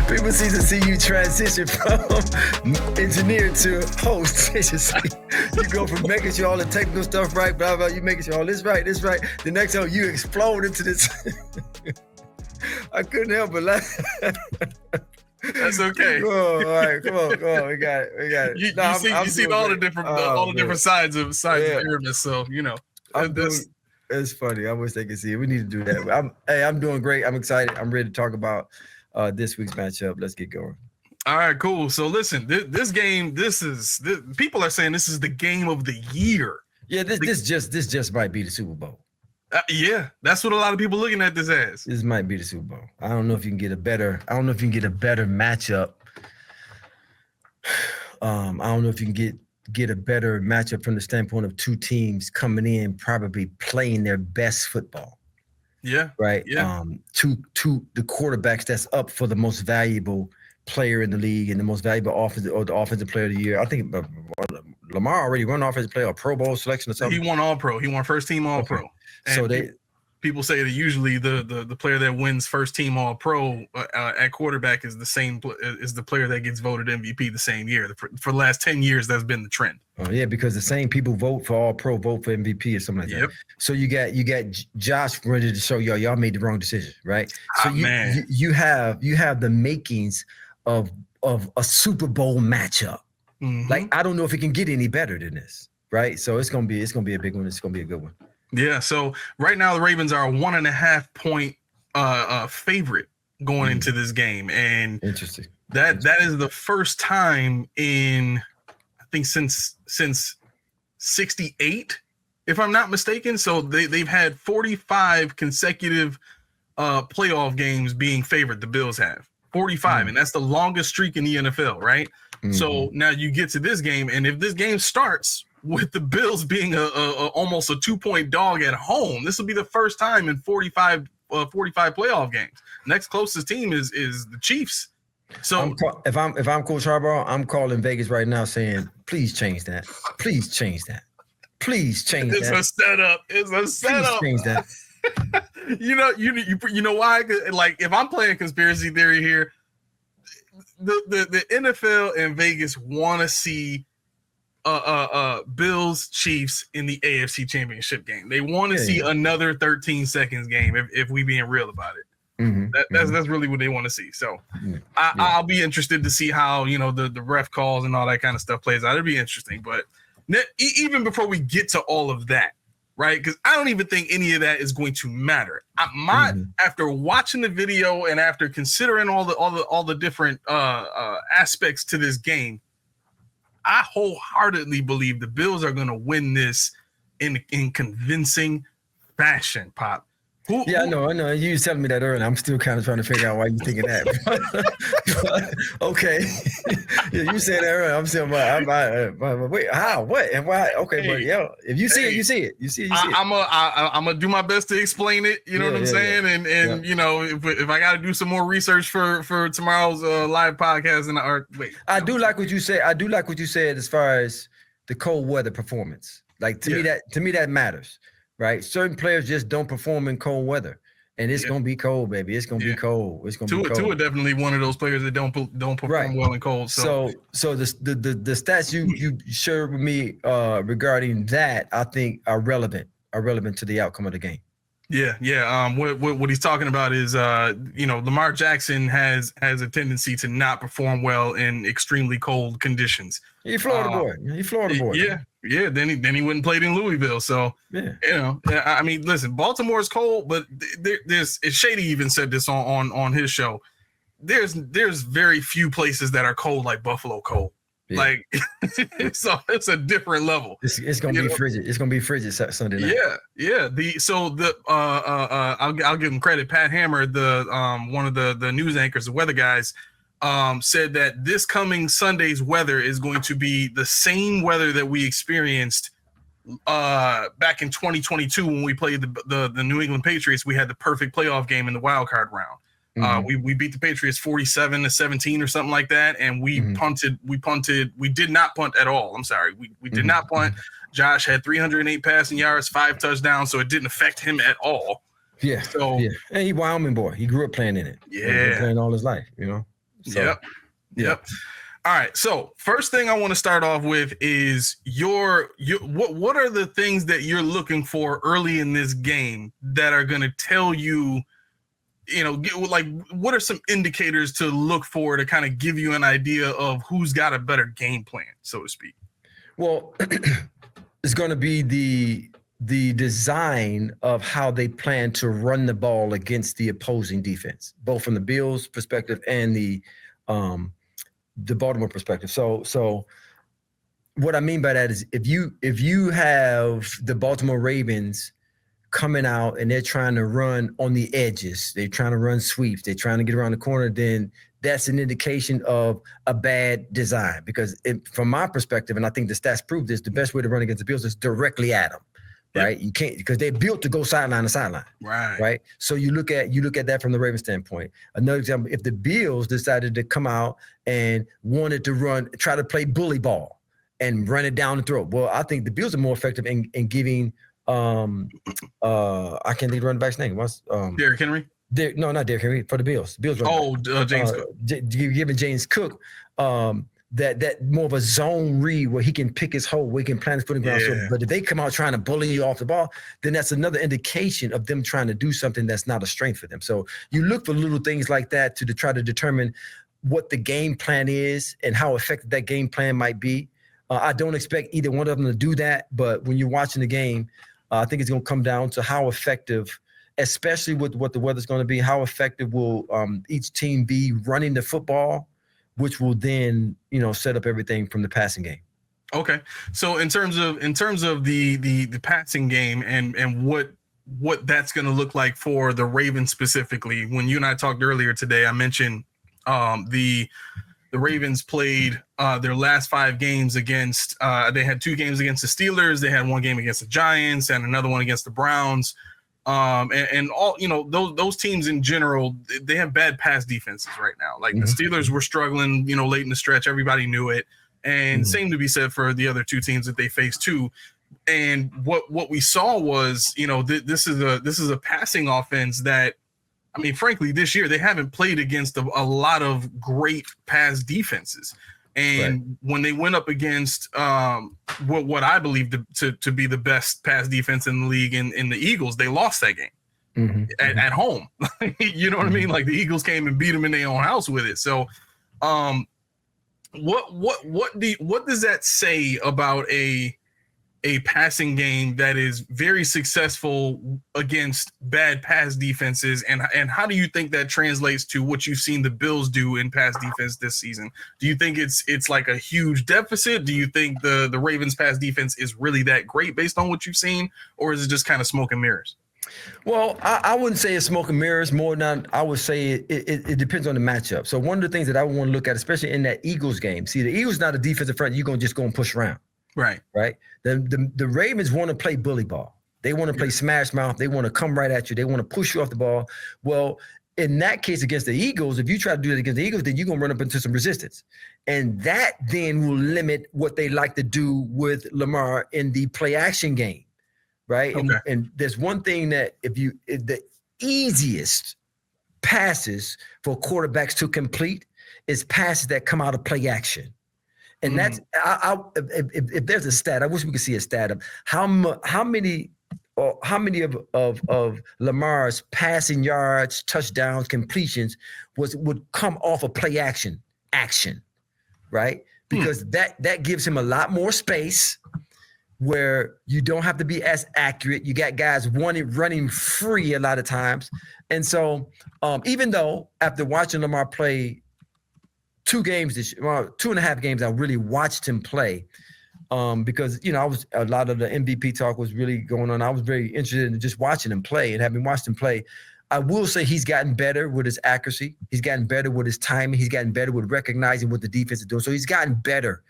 People see to see you transition from engineer to host. You go from making sure all the technical stuff right, blah, blah, you making sure all this right. The next time you explode into this. I couldn't help but laugh. That's okay. Oh, all right, come on. We got it. You see all the different sides of Aramis, so you know. It's funny. I wish they could see it. We need to do that. I'm doing great. I'm excited. I'm ready to talk about this week's matchup. Let's get going. All right, cool. So listen, this game, people are saying this is the game of the year. Yeah, this just might be the Super Bowl. Yeah, that's what a lot of people looking at this as. This might be the Super Bowl. I don't know if you can get a better matchup. I don't know if you can get a better matchup from the standpoint of two teams coming in, probably playing their best football. Yeah. Right. Yeah. Two the quarterbacks that's up for the most valuable player in the league and the most valuable offensive player of the year. I think Lamar already won offensive player, a Pro Bowl selection or something. He won All Pro. He won first team All Pro. And so people say that usually the player that wins first team All Pro at quarterback is the player that gets voted MVP the same year. For the last 10 years, that's been the trend. Oh yeah, because the same people vote for All Pro, vote for MVP or something like that. So you got Josh ready to show y'all made the wrong decision, right? So you have the makings of a Super Bowl matchup. Mm-hmm. Like I don't know if it can get any better than this, right? So it's gonna be a big one. It's gonna be a good one. Yeah. So right now the Ravens are a 1.5 point favorite going into this game, and interesting. That is the first time in I think since '68, if I'm not mistaken. So they've had 45 consecutive playoff games being favored. The Bills have 45, and that's the longest streak in the NFL, right? Mm-hmm. So now you get to this game, and if this game starts with the Bills being almost a 2-point dog at home, this will be the first time in 45 playoff games. Next closest team is the Chiefs. So if I'm Coach Harbaugh, I'm calling Vegas right now saying, please change that. Please change that. Please change that. It's a setup. Please change that. You know why? Like if I'm playing conspiracy theory here, the NFL and Vegas want to see Bills Chiefs in the AFC Championship game. They want to see another 13 seconds game if we being real about it. Mm-hmm. That's really what they want to see. So I'll be interested to see how the ref calls and all that kind of stuff plays out. It'll be interesting. But even before we get to all of that, right? Because I don't even think any of that is going to matter. After watching the video and after considering all the different aspects to this game, I wholeheartedly believe the Bills are going to win this in convincing fashion, Pop. I know. You was telling me that earlier. I'm still kind of trying to figure out why you're thinking that. But, okay. You said that earlier. I'm saying, wait, how? What? And why? Okay, but if you see it, you see it. You see it. I'm gonna do my best to explain it. You know what I'm saying? And if I got to do some more research for tomorrow's live podcast, I do like what you said. I do like what you said as far as the cold weather performance. Like to me that matters. Right, certain players just don't perform in cold weather, and it's gonna be cold, baby. It's gonna be cold. It's gonna be cold. Tua definitely one of those players that don't perform well in cold. So the stats you shared with me regarding that, I think are relevant to the outcome of the game. Yeah. What he's talking about is Lamar Jackson has a tendency to not perform well in extremely cold conditions. He's Florida boy. Yeah. Then he wouldn't play in Louisville. So I mean, listen, Baltimore is cold, but there's Shady even said this on his show. There's very few places that are cold like Buffalo cold. Yeah. Like it's a different level. It's gonna be frigid. It's gonna be frigid Sunday night. Yeah. I'll give him credit. Pat Hammer, the one of the news anchors, the weather guys, said that this coming Sunday's weather is going to be the same weather that we experienced back in 2022 when we played the New England Patriots. We had the perfect playoff game in the wild card round. We beat the Patriots 47-17 or something like that, and we punted. We did not punt at all. I'm sorry, we did not punt. Josh had 308 passing yards, 5 touchdowns, so it didn't affect him at all. Yeah. So and he Wyoming boy. He grew up playing in it. Yeah. He's been playing all his life, you know. So, Yep. All right. So first thing I want to start off with is what are the things that you're looking for early in this game that are going to tell you, what are some indicators to look for to kind of give you an idea of who's got a better game plan, so to speak? Well, it's going to be the design of how they plan to run the ball against the opposing defense, both from the Bills perspective and the Baltimore perspective. So what I mean by that is if you have the Baltimore Ravens coming out and they're trying to run on the edges, they're trying to run sweeps, they're trying to get around the corner, then that's an indication of a bad design. Because from my perspective, and I think the stats prove this, the best way to run against the Bills is directly at them. Right. Yep. You can't, because they're built to go sideline to sideline. Right. So you look at that from the Ravens standpoint. Another example, if the Bills decided to come out and wanted to try to play bully ball and run it down the throat. Well, I think the Bills are more effective in giving I can't think of the running back's name. What's Derrick Henry? No, not Derrick Henry, for the Bills. Bills James Cook. Giving James Cook that more of a zone read where he can pick his hole, where he can plant his foot in the ground. So, but if they come out trying to bully you off the ball, then that's another indication of them trying to do something that's not a strength for them. So you look for little things like that to try to determine what the game plan is and how effective that game plan might be. I don't expect either one of them to do that, but when you're watching the game, I think it's going to come down to how effective, especially with what the weather's going to be, how effective will each team be running the football, which will then, set up everything from the passing game. Okay. So in terms of the passing game and what that's going to look like for the Ravens specifically, when you and I talked earlier today, I mentioned the Ravens played their last 5 games against they had 2 games against the Steelers, they had 1 game against the Giants and another one against the Browns. And all, those teams in general, they have bad pass defenses right now. Like the Steelers were struggling, late in the stretch. Everybody knew it. And same to be said for the other 2 teams that they faced too. And what we saw was, this is a passing offense that, I mean, frankly, this year they haven't played against a lot of great pass defenses. And when they went up against what I believe to be the best pass defense in the league in the Eagles, they lost that game at home. You know what I mean? Like the Eagles came and beat them in their own house with it. So what does that say about a passing game that is very successful against bad pass defenses, and how do you think that translates to what you've seen the Bills do in pass defense this season? Do you think it's like a huge deficit? Do you think the Ravens pass defense is really that great based on what you've seen, or is it just kind of smoke and mirrors? Well, I wouldn't say it's smoke and mirrors. More than I would say it depends on the matchup. So one of the things that I want to look at, especially in that Eagles game, see, the Eagles not a defensive front you're going to just go and push around. Right. The Ravens want to play bully ball. They want to play smash mouth. They want to come right at you. They want to push you off the ball. Well, in that case against the Eagles, if you try to do it against the Eagles, then you're going to run up into some resistance. And that then will limit what they like to do with Lamar in the play action game. Right. Okay. And there's one thing that the easiest passes for quarterbacks to complete is passes that come out of play action. And that's if there's a stat, I wish we could see a stat of how many of Lamar's passing yards, touchdowns, completions would come off of play action, right? Because that gives him a lot more space where you don't have to be as accurate. You got guys running free a lot of times. And so even though after watching Lamar play 2.5 games, I really watched him play because, I was a lot of the MVP talk was really going on. I was very interested in just watching him play, and having watched him play, I will say he's gotten better with his accuracy. He's gotten better with his timing. He's gotten better with recognizing what the defense is doing. So he's gotten better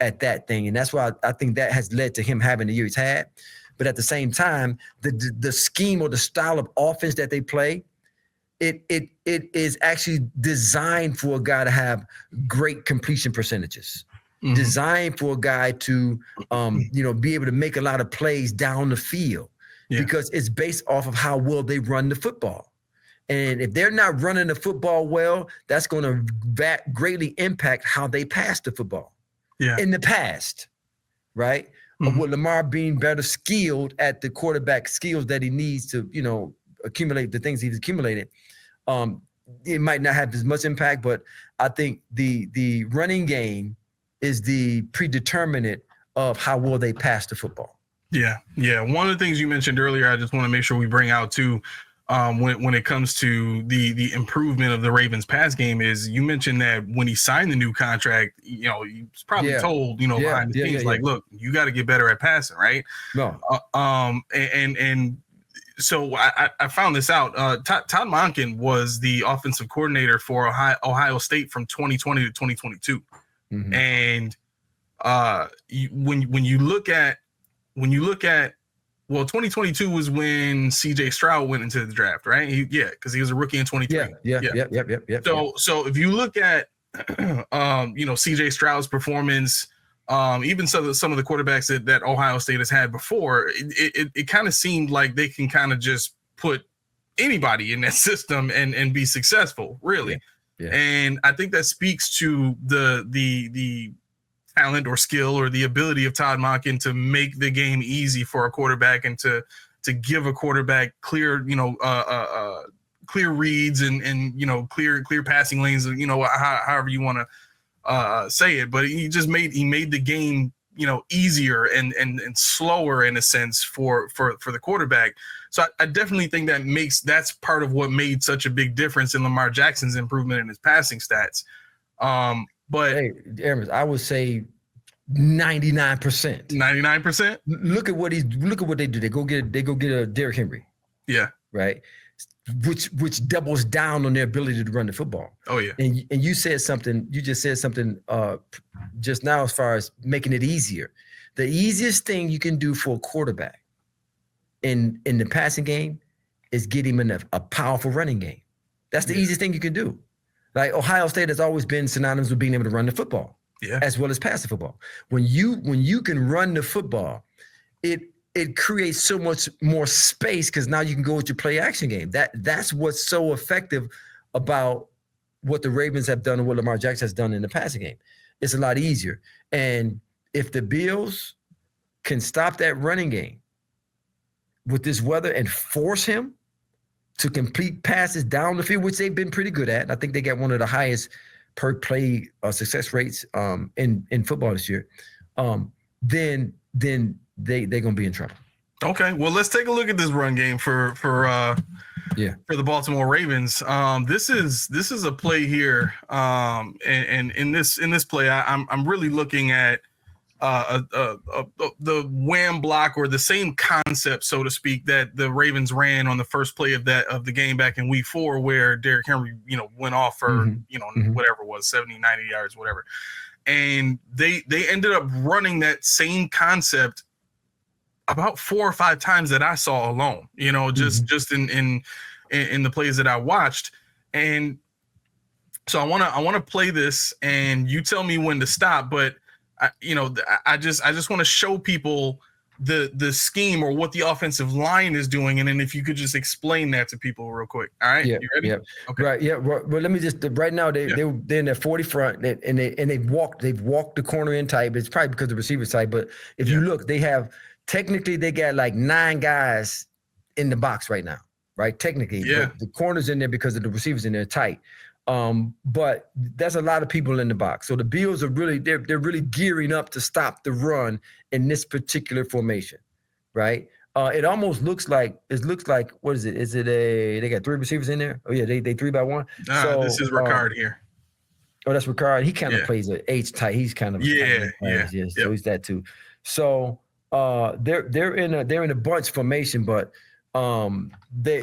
at that thing. And that's why I think that has led to him having the year he's had. But at the same time, the scheme or the style of offense that they play, it is actually designed for a guy to have great completion percentages, designed for a guy to, be able to make a lot of plays down the field. because it's based off of how well they run the football. And if they're not running the football well, that's going to greatly impact how they pass the football. Yeah. In the past, right? Mm-hmm. With Lamar being better skilled at the quarterback skills that he needs to, accumulate the things he's accumulated, it might not have as much impact, but I think the running game is the predeterminant of how well they pass the football. Yeah. One of the things you mentioned earlier, I just want to make sure we bring out too, when it comes to the improvement of the Ravens pass game, is you mentioned that when he signed the new contract, he was probably told, behind the scenes, look, you got to get better at passing, right? No. And so I found this out. Todd Monken was the offensive coordinator for Ohio State from 2020 to 2022. Mm-hmm. And when you look at, 2022 was when CJ Stroud went into the draft, right? Because he was a rookie in 23. Yeah. So if you look at, CJ Stroud's performance, even some of the quarterbacks that Ohio State has had before, it kind of seemed like they can kind of just put anybody in that system and be successful, really. Yeah. And I think that speaks to the talent or skill or the ability of Todd Monken to make the game easy for a quarterback and to give a quarterback clear, clear reads and clear passing lanes, however you want to say it. But he made the game, easier and slower in a sense for the quarterback. So I definitely think that's part of what made such a big difference in Lamar Jackson's improvement in his passing stats. But hey, Aramis, I would say 99%. 99%. Look at what they do. They go get a Derrick Henry. Yeah. Right. Which doubles down on their ability to run the football. Oh yeah. And you said something. You just said something just now as far as making it easier. The easiest thing you can do for a quarterback in the passing game is get him in a powerful running game. That's the easiest thing you can do. Like Ohio State has always been synonymous with being able to run the football, as well as pass the football. When you can run the football, it creates so much more space because now you can go with your play action game. That's what's so effective about what the Ravens have done and what Lamar Jackson has done in the passing game. It's a lot easier. And if the Bills can stop that running game with this weather and force him to complete passes down the field, which they've been pretty good at. I think they got one of the highest per play success rates in football this year. Then they're gonna be in trouble. Okay, well, let's take a look at this run game for the Baltimore Ravens. This is a play here, and in this play, I'm really looking at the wham block, or the same concept, so to speak, that the Ravens ran on the first play of the game back in week 4, where Derrick Henry, went off for, whatever it was, 70, 90 yards, whatever. And they ended up running that same concept about 4 or 5 times that I saw alone, just in the plays that I watched. And so I want to play this and you tell me when to stop, but I just want to show people the scheme or what the offensive line is doing, and then if you could just explain that to people real quick. All right, you ready? Yeah. Okay. Right. Yeah. Well, let me just right now they're in their 40 front and they've walked the corner in tight. But it's probably because the receiver's tight. But if you look, they got like 9 guys in the box right now. Right. Technically, but the corner's in there because of the receivers in there tight. But there's a lot of people in the box. So the Bills are they're really gearing up to stop the run in this particular formation, right? It almost looks like what is it? Is it they got 3 receivers in there? Oh yeah, they 3-by-1. So this is Ricard here. Oh, that's Ricard. He kind of plays an H tight. He's kind of So he's that too. So they're in a bunch formation, but they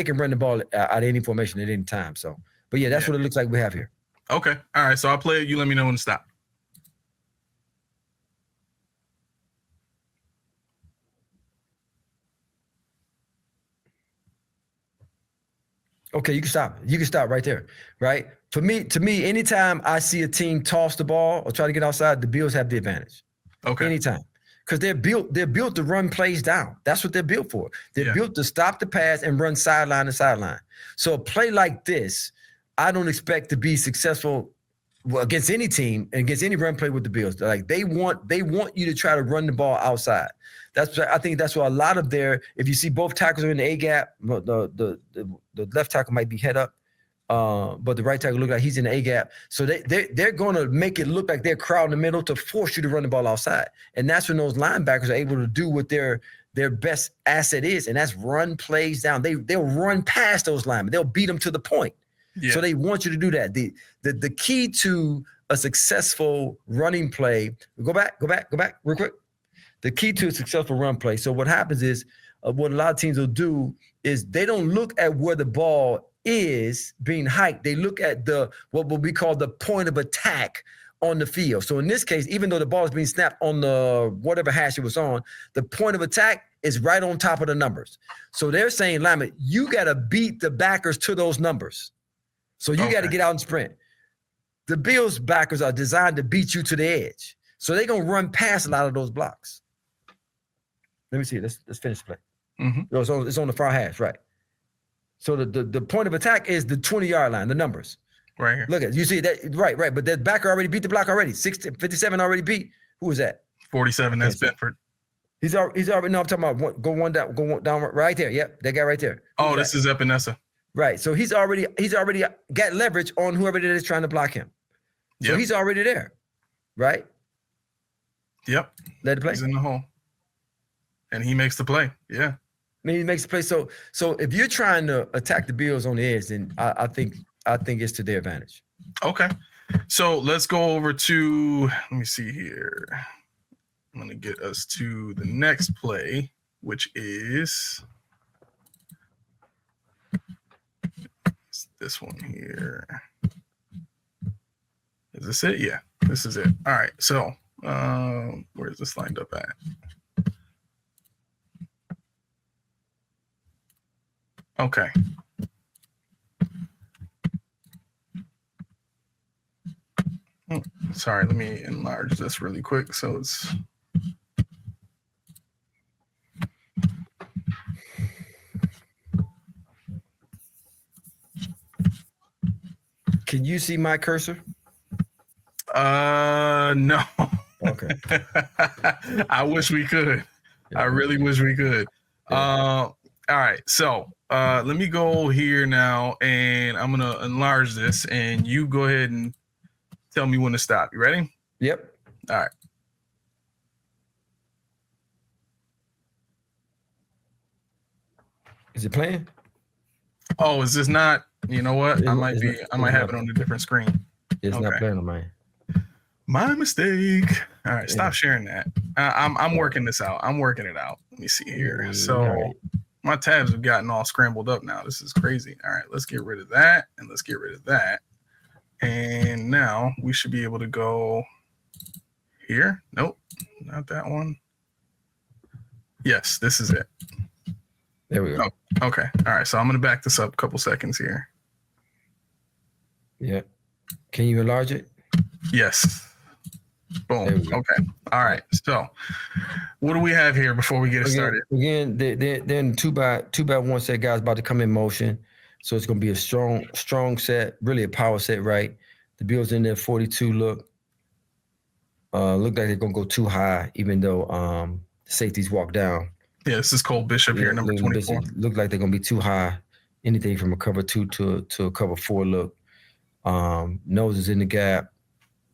can run the ball out of any formation at any time. So, but that's what it looks like we have here. Okay. All right. So I'll play it. You let me know when to stop. Okay, you can stop. You can stop right there, right? To me, anytime I see a team toss the ball or try to get outside, the Bills have the advantage. Okay. Anytime. because they're built to run plays down. That's what they're built for. They're built to stop the pass and run sideline to sideline. So a play like this, I don't expect to be successful against any team and against any run play with the Bills. Like they want you to try to run the ball outside. I think that's why a lot of if you see both tackles are in the A gap, the left tackle might be head up, but the right tackle look like he's in the A gap. So they're going to make it look like they're crowding the middle to force you to run the ball outside. And that's when those linebackers are able to do what their best asset is, and that's run plays down. They'll run past those linemen. They'll beat them to the point. Yeah. So they want you to do that. The key to a successful running play, go back real quick. The key to a successful run play. So what happens is what a lot of teams will do is they don't look at where the ball is being hiked. They look at what we call the point of attack on the field. So in this case, even though the ball is being snapped on the whatever hash it was on, the point of attack is right on top of the numbers. So they're saying, lineman, you got to beat the backers to those numbers. So you got to get out and sprint. The Bills backers are designed to beat you to the edge. So they're going to run past a lot of those blocks. Let me see. Let's finish the play. Mm-hmm. It's on the far hash, right? So the point of attack is the 20-yard line, the numbers. Right here. Look at you see that right. But that backer already beat the block already. 57 already beat. Who was that? 47. That's Benford. He's already. No, I'm talking about go one down right there. Yep, that guy right there. Oh, this is Epinesa. Right. So he's already got leverage on whoever it is trying to block him. So he's already there, right? Yep. Let it play. He's in the hole, and he makes the play. Yeah. I mean, he makes the play. So if you're trying to attack the Bills on the edge, then I think it's to their advantage. Okay. So let's go over to, let me see here. I'm going to get us to the next play, which is this one here. Is this it? Yeah, this is it. All right. So where's this lined up at? Okay. Oh, sorry, let me enlarge this really quick so it's. Can you see my cursor? No. Okay. I wish we could. I really wish we could. All right, so let me go here now, and I'm gonna enlarge this, and you go ahead and tell me when to stop. You ready? Yep. All right. Is it playing? Oh, is this not? You know what? I might have it on a different screen. It's not playing on mine. My mistake. All right, stop sharing that. I'm working this out. I'm working it out. Let me see here. So my tabs have gotten all scrambled up now. This is crazy. All right, let's get rid of that, and let's get rid of that. And now we should be able to go here. Nope, not that one. Yes, this is it. There we go. Oh, okay. All right. So I'm going to back this up a couple seconds here. Yeah. Can you enlarge it? Yes. Boom. Okay. All right. So what do we have here before we get started? Again, then two by one set guys about to come in motion. So it's going to be a strong set, really a power set, right? The Bills in there 42 look like they're going to go too high, even though the safeties walk down. Yeah, this is Cole Bishop here, number 24. Look like they're going to be too high. Anything from a cover 2 to a cover 4 look. Nose is in the gap.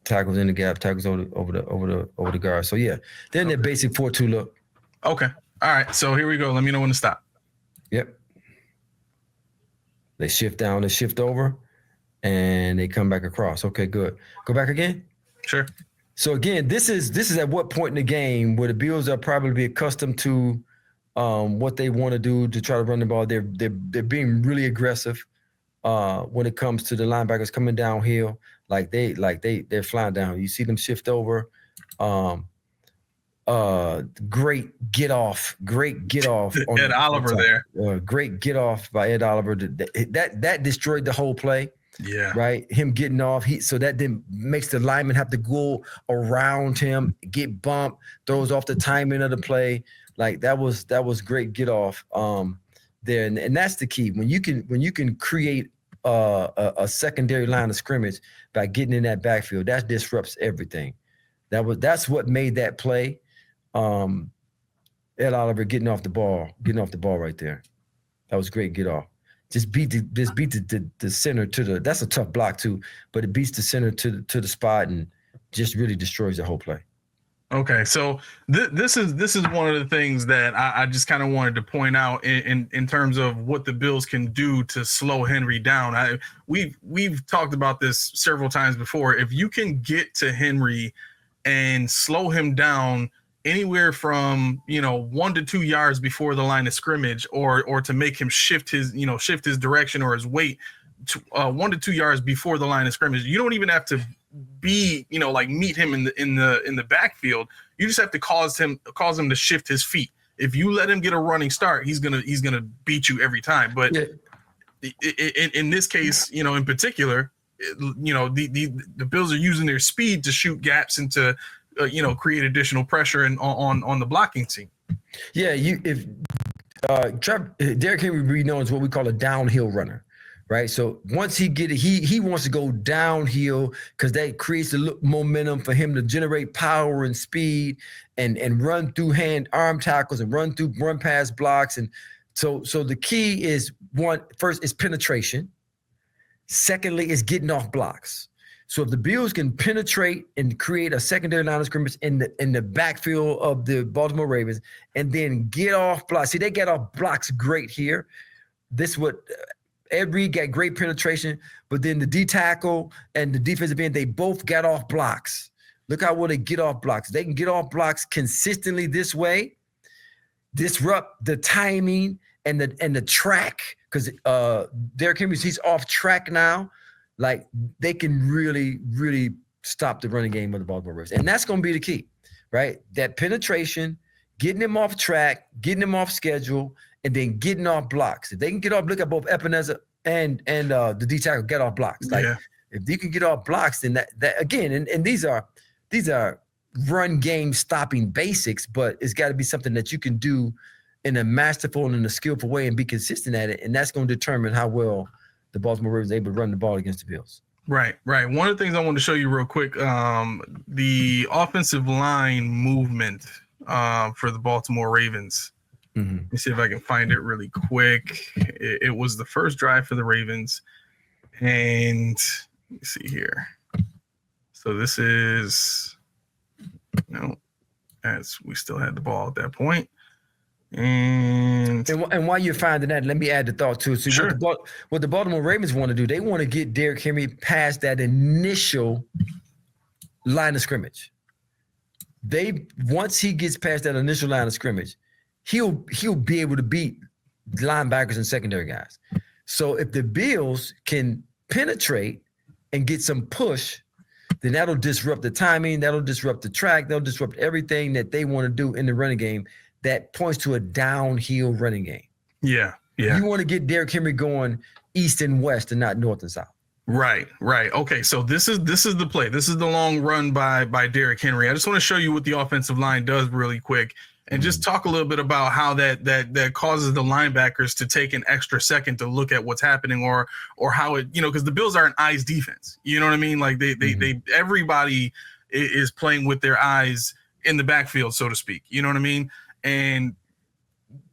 Tackles in the gap. Tackles over the guard. So, yeah, they're in their basic 4-2 look. Okay. All right. So, here we go. Let me know when to stop. Yep. They shift down, they shift over, and they come back across. Okay, good. Go back again? Sure. So, again, this is at what point in the game where the Bills are probably accustomed to what they want to do to try to run the ball. They're being really aggressive when it comes to the linebackers coming downhill. They're flying down. You see them shift over. Great get off. Ed Oliver there. Great get off by Ed Oliver. That destroyed the whole play. Yeah. Right. Him getting off. So that then makes the lineman have to go around him, get bumped, throws off the timing of the play. Like that was great get off there. And that's the key. When you can create a secondary line of scrimmage by getting in that backfield, that disrupts everything. That's what made that play. Ed Oliver getting off the ball right there. That was great get off. Just beat the center to the. That's a tough block too, but it beats the center to the spot and just really destroys the whole play. Okay, so this is one of the things that I just kind of wanted to point out in terms of what the Bills can do to slow Henry down. We've talked about this several times before. If you can get to Henry and slow him down anywhere from 1 to 2 yards before the line of scrimmage, or to make him shift his direction or his weight to, 1 to 2 yards before the line of scrimmage. You don't even have to be meet him in the backfield. You just have to cause him to shift his feet. If you let him get a running start, he's gonna beat you every time. But in this case, in particular, the Bills are using their speed to shoot gaps and to create additional pressure on the blocking team. Yeah, Derrick Henry would be known as what we call a downhill runner, right? So once he get it, he wants to go downhill because that creates the momentum for him to generate power and speed and run through arm tackles and run past blocks. And so the key is first is penetration. Secondly is getting off blocks. So if the Bills can penetrate and create a secondary line of scrimmage in the backfield of the Baltimore Ravens and then get off blocks. See, they get off blocks great here. This would Ed Reed got great penetration, but then the D tackle and the defensive end, they both got off blocks. Look how well they get off blocks. They can get off blocks consistently this way, disrupt the timing and the track, because Derrick Henry, he's off track now. Like they can really, really stop the running game of the Baltimore Ravens. And that's going to be the key, right? That penetration, getting them off track, getting them off schedule, and then getting off blocks. If they can get off, look at both Ebenezer and the D tackle get off blocks. Like if they can get off blocks, then that again, and these are run game stopping basics, but it's got to be something that you can do in a masterful and in a skillful way and be consistent at it. And that's going to determine how well the Baltimore Ravens are able to run the ball against the Bills. Right. One of the things I want to show you real quick, the offensive line movement for the Baltimore Ravens. Mm-hmm. Let me see if I can find it really quick. It was the first drive for the Ravens. And let me see here. So this is, as we still had the ball at that point. And while you're finding that, let me add the thought to it. So sure. What the Baltimore Ravens want to do, they want to get Derrick Henry past that initial line of scrimmage. Once he gets past that initial line of scrimmage, he'll be able to beat linebackers and secondary guys. So if the Bills can penetrate and get some push, then that'll disrupt the timing, that'll disrupt the track, that'll disrupt everything that they want to do in the running game. That points to a downhill running game. Yeah. You want to get Derrick Henry going east and west and not north and south. Right. Okay, so this is the play. This is the long run by Derrick Henry. I just want to show you what the offensive line does really quick and just talk a little bit about how that causes the linebackers to take an extra second to look at what's happening or how it, because the Bills are an eyes defense. You know what I mean? Like they everybody is playing with their eyes in the backfield, so to speak. You know what I mean? And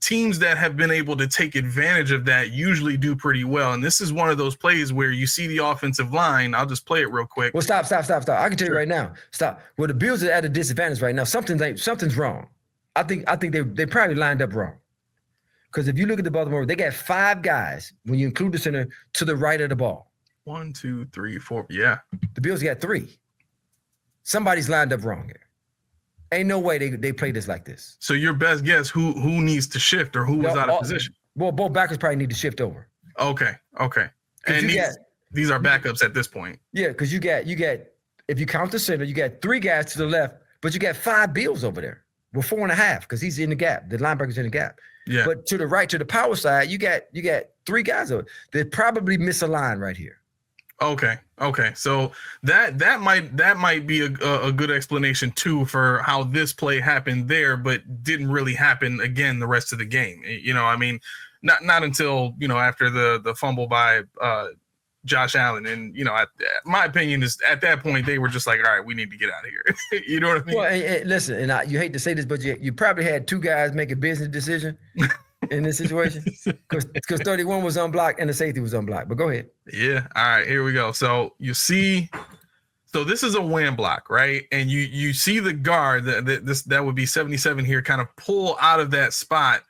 teams that have been able to take advantage of that usually do pretty well. And this is one of those plays where you see the offensive line. I'll just play it real quick. Well, stop. I can tell you right now. Stop. Well, the Bills are at a disadvantage right now. Something's wrong. I think they probably lined up wrong. Because if you look at the Baltimore, they got 5 guys, when you include the center, to the right of the ball. 1, 2, 3, 4. Yeah. The Bills got 3. Somebody's lined up wrong here. Ain't no way they play this like this. So your best guess, who needs to shift or who was out of position? Well, both backers probably need to shift over. Okay. And these are backups at this point. Yeah, because you got if you count the center, you got 3 guys to the left, but you got 5 Bills over there. Well, 4.5 because he's in the gap. The linebacker's in the gap. Yeah. But to the right, to the power side, you got 3 guys over. They probably miss a line right here. Okay. So that might be a good explanation too for how this play happened there, but didn't really happen again the rest of the game. I mean, not until after the fumble by Josh Allen, and my opinion is at that point they were just like, all right, we need to get out of here. You know what I mean? Well, and listen, and you hate to say this, but you probably had two guys make a business decision in this situation because 31 was unblocked and the safety was unblocked. But go ahead. Yeah. All right. Here we go. So you see, this is a wham block, right? And you see the guard that would be 77 here kind of pull out of that spot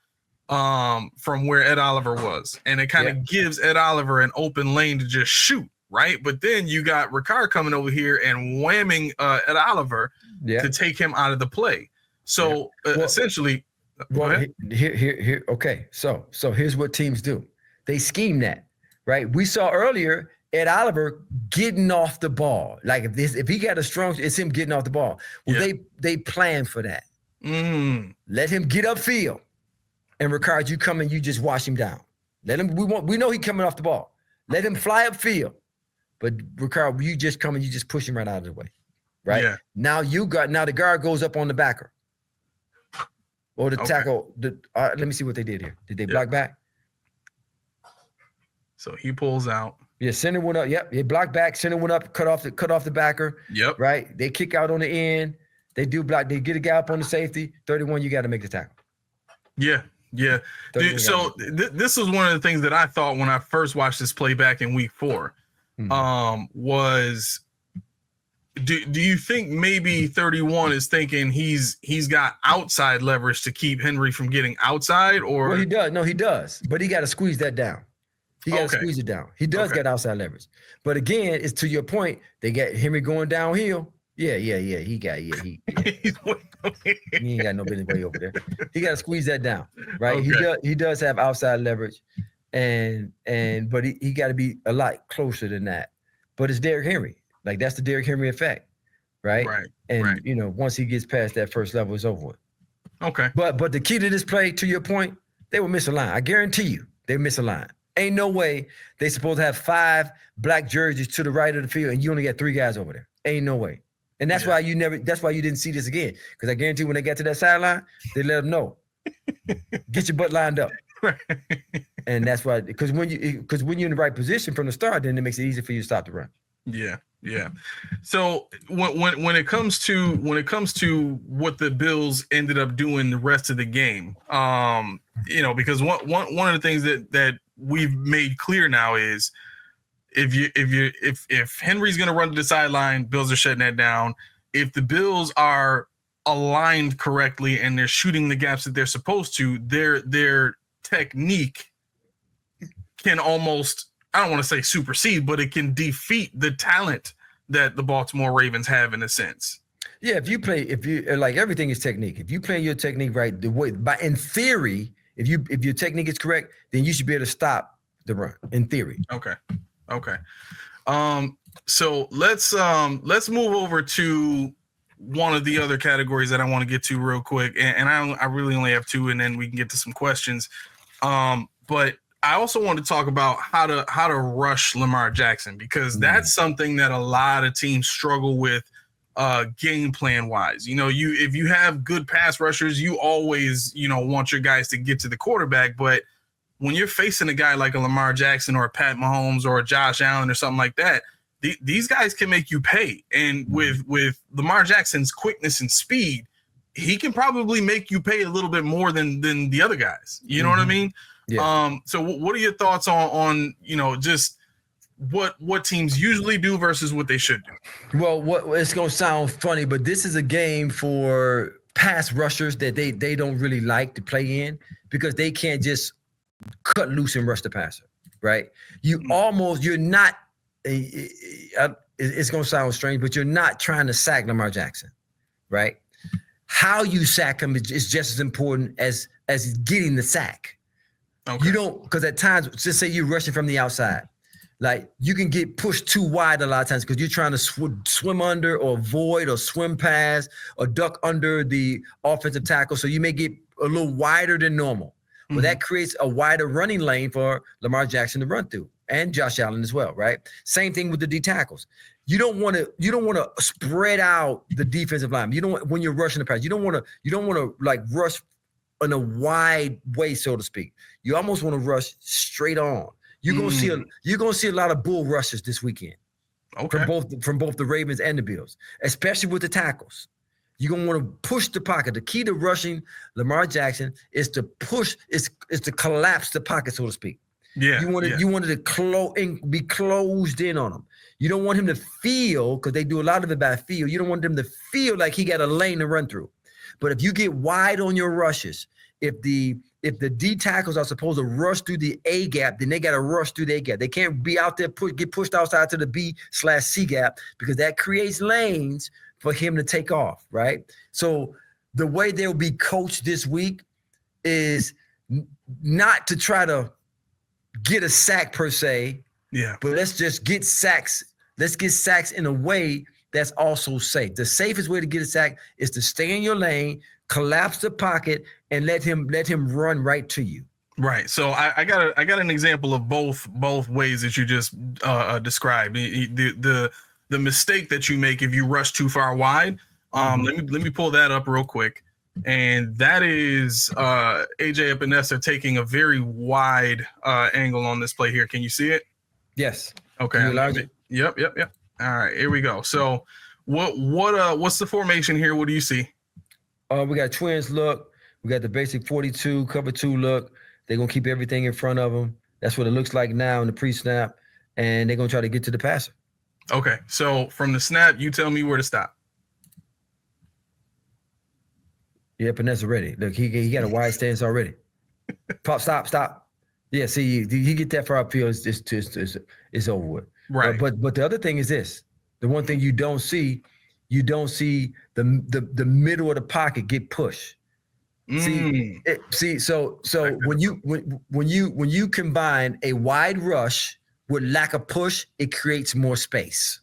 from where Ed Oliver was, and it kind of gives Ed Oliver an open lane to just shoot, right? But then you got Ricard coming over here and whamming Ed Oliver to take him out of the play. So essentially. Well, here. Okay, so here's what teams do. They scheme that, right? We saw earlier Ed Oliver getting off the ball. Like if he got a strong, it's him getting off the ball. Well, they plan for that. Let him get upfield, and Ricard, you come and you just wash him down. Let him. We know he coming off the ball. Let him fly upfield, but Ricard, you just come and you just push him right out of the way, right? Yeah. Now the guard goes up on the backer. Or the tackle. Let me see what they did here. Did they block back? So he pulls out. Yeah, center went up. Yep, they blocked back. Center went up, cut off the backer. Yep. Right. They kick out on the end. They do block. They get a guy up on the safety. 31. You got to make the tackle. Yeah. Dude, so this was one of the things that I thought when I first watched this play back in week 4. Was. Do you think maybe 31 is thinking he's got outside leverage to keep Henry from getting outside? Or well, he does. No, he does, but he got to squeeze that down. He got to squeeze it down. He does get outside leverage, but again, it's to your point. They got Henry going downhill. Yeah. He ain't got no business way over there. He got to squeeze that down, right? Okay. He does have outside leverage, but he got to be a lot closer than that. But it's Derrick Henry. Like that's the Derrick Henry effect, right? Right. And once he gets past that first level, it's over with. Okay. But the key to this play, to your point, they will miss a line. I guarantee you, they miss a line. Ain't no way they supposed to have 5 black jerseys to the right of the field, and you only got 3 guys over there. Ain't no way. And that's why you didn't see this again. Because I guarantee when they got to that sideline, they let them know, get your butt lined up. And that's why, because when you're in the right position from the start, then it makes it easy for you to stop the run. Yeah. So when it comes to what the Bills ended up doing the rest of the game, because one of the things that we've made clear now is if Henry's going to run to the sideline, Bills are shutting that down. If the Bills are aligned correctly and they're shooting the gaps that they're supposed to, their technique can almost, I don't want to say supersede, but it can defeat the talent that the Baltimore Ravens have in a sense. Yeah, if you like, everything is technique. If you play your technique right, in theory, if your technique is correct, then you should be able to stop the run. In theory. Okay. So let's move over to one of the other categories that I want to get to real quick, and I really only have 2, and then we can get to some questions. But I also want to talk about how to rush Lamar Jackson, because that's something that a lot of teams struggle with game plan wise. If you have good pass rushers, you always, want your guys to get to the quarterback. But when you're facing a guy like a Lamar Jackson or a Pat Mahomes or a Josh Allen or something like that, these guys can make you pay. And with Lamar Jackson's quickness and speed, he can probably make you pay a little bit more than the other guys. You know what I mean? Yeah. So what are your thoughts on just what teams usually do versus what they should do? Well, it's going to sound funny, but this is a game for pass rushers that they don't really like to play in, because they can't just cut loose and rush the passer, right? You're not, it's going to sound strange, but you're not trying to sack Lamar Jackson, right? How you sack him is just as important as getting the sack. Okay. You don't, because at times, just say you're rushing from the outside, like you can get pushed too wide a lot of times because you're trying to swim under or avoid or swim past or duck under the offensive tackle. So you may get a little wider than normal. Well, that creates a wider running lane for Lamar Jackson to run through. and Josh Allen as well, right? Same thing with the D tackles. You don't want to spread out the defensive line. You don't when you're rushing the pass. You don't want to like rush in a wide way, so to speak. You almost want to rush straight on. You're gonna see a lot of bull rushes this weekend. Okay. From both the Ravens and the Bills, especially with the tackles. You're gonna want to push the pocket. The key to rushing Lamar Jackson is to push, is to collapse the pocket, so to speak. Yeah. You wanted to be closed in on him. You don't want him to feel, because they do a lot of it by feel. You don't want them to feel like he got a lane to run through. But if you get wide on your rushes, if the D tackles are supposed to rush through the A gap, then they got to rush through the A gap. They can't be out there get pushed outside to the B/C gap, because that creates lanes for him to take off, right? So the way they'll be coached this week is not to try to get a sack per se. Yeah. But let's just get sacks. Let's get sacks in a way that's also safe. The safest way to get a sack is to stay in your lane, collapse the pocket, and let him run right to you. Right. So I got an example of both ways that you just described. The mistake that you make if you rush too far wide. Let me pull that up real quick. And that is AJ Epinesa taking a very wide angle on this play here. Can you see it? Yes. Okay. Yep. All right, here we go. So what's the formation here? What do you see? We got twins look. We got the basic 42 cover 2 look. They're gonna keep everything in front of them. That's what it looks like now in the pre-snap, and they're gonna try to get to the passer. Okay, so from the snap, you tell me where to stop. Yeah, Panessa ready. Look, he got a wide stance already. Pop, stop. Yeah, see, you get that far upfield, it's over with. Right. But the other thing is this: the one thing you don't see the middle of the pocket get pushed. So when you combine a wide rush with lack of push, it creates more space.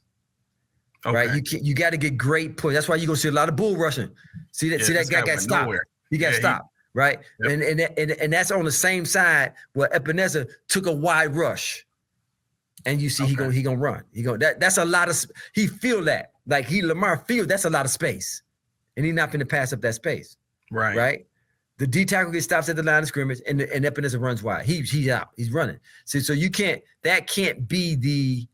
Okay. Right? You got to get great push. That's why you're gonna see a lot of bull rushing. See that guy got stopped. He got stopped. Right. Yep. And that's on the same side where Epinesa took a wide rush. And you see he gonna run. That's a lot of he feel that. Like Lamar feel that's a lot of space. And he's not gonna pass up that space. Right. Right. The D tackle gets stops at the line of scrimmage and Epinesa runs wide. He's out. He's running. See, so that can't be the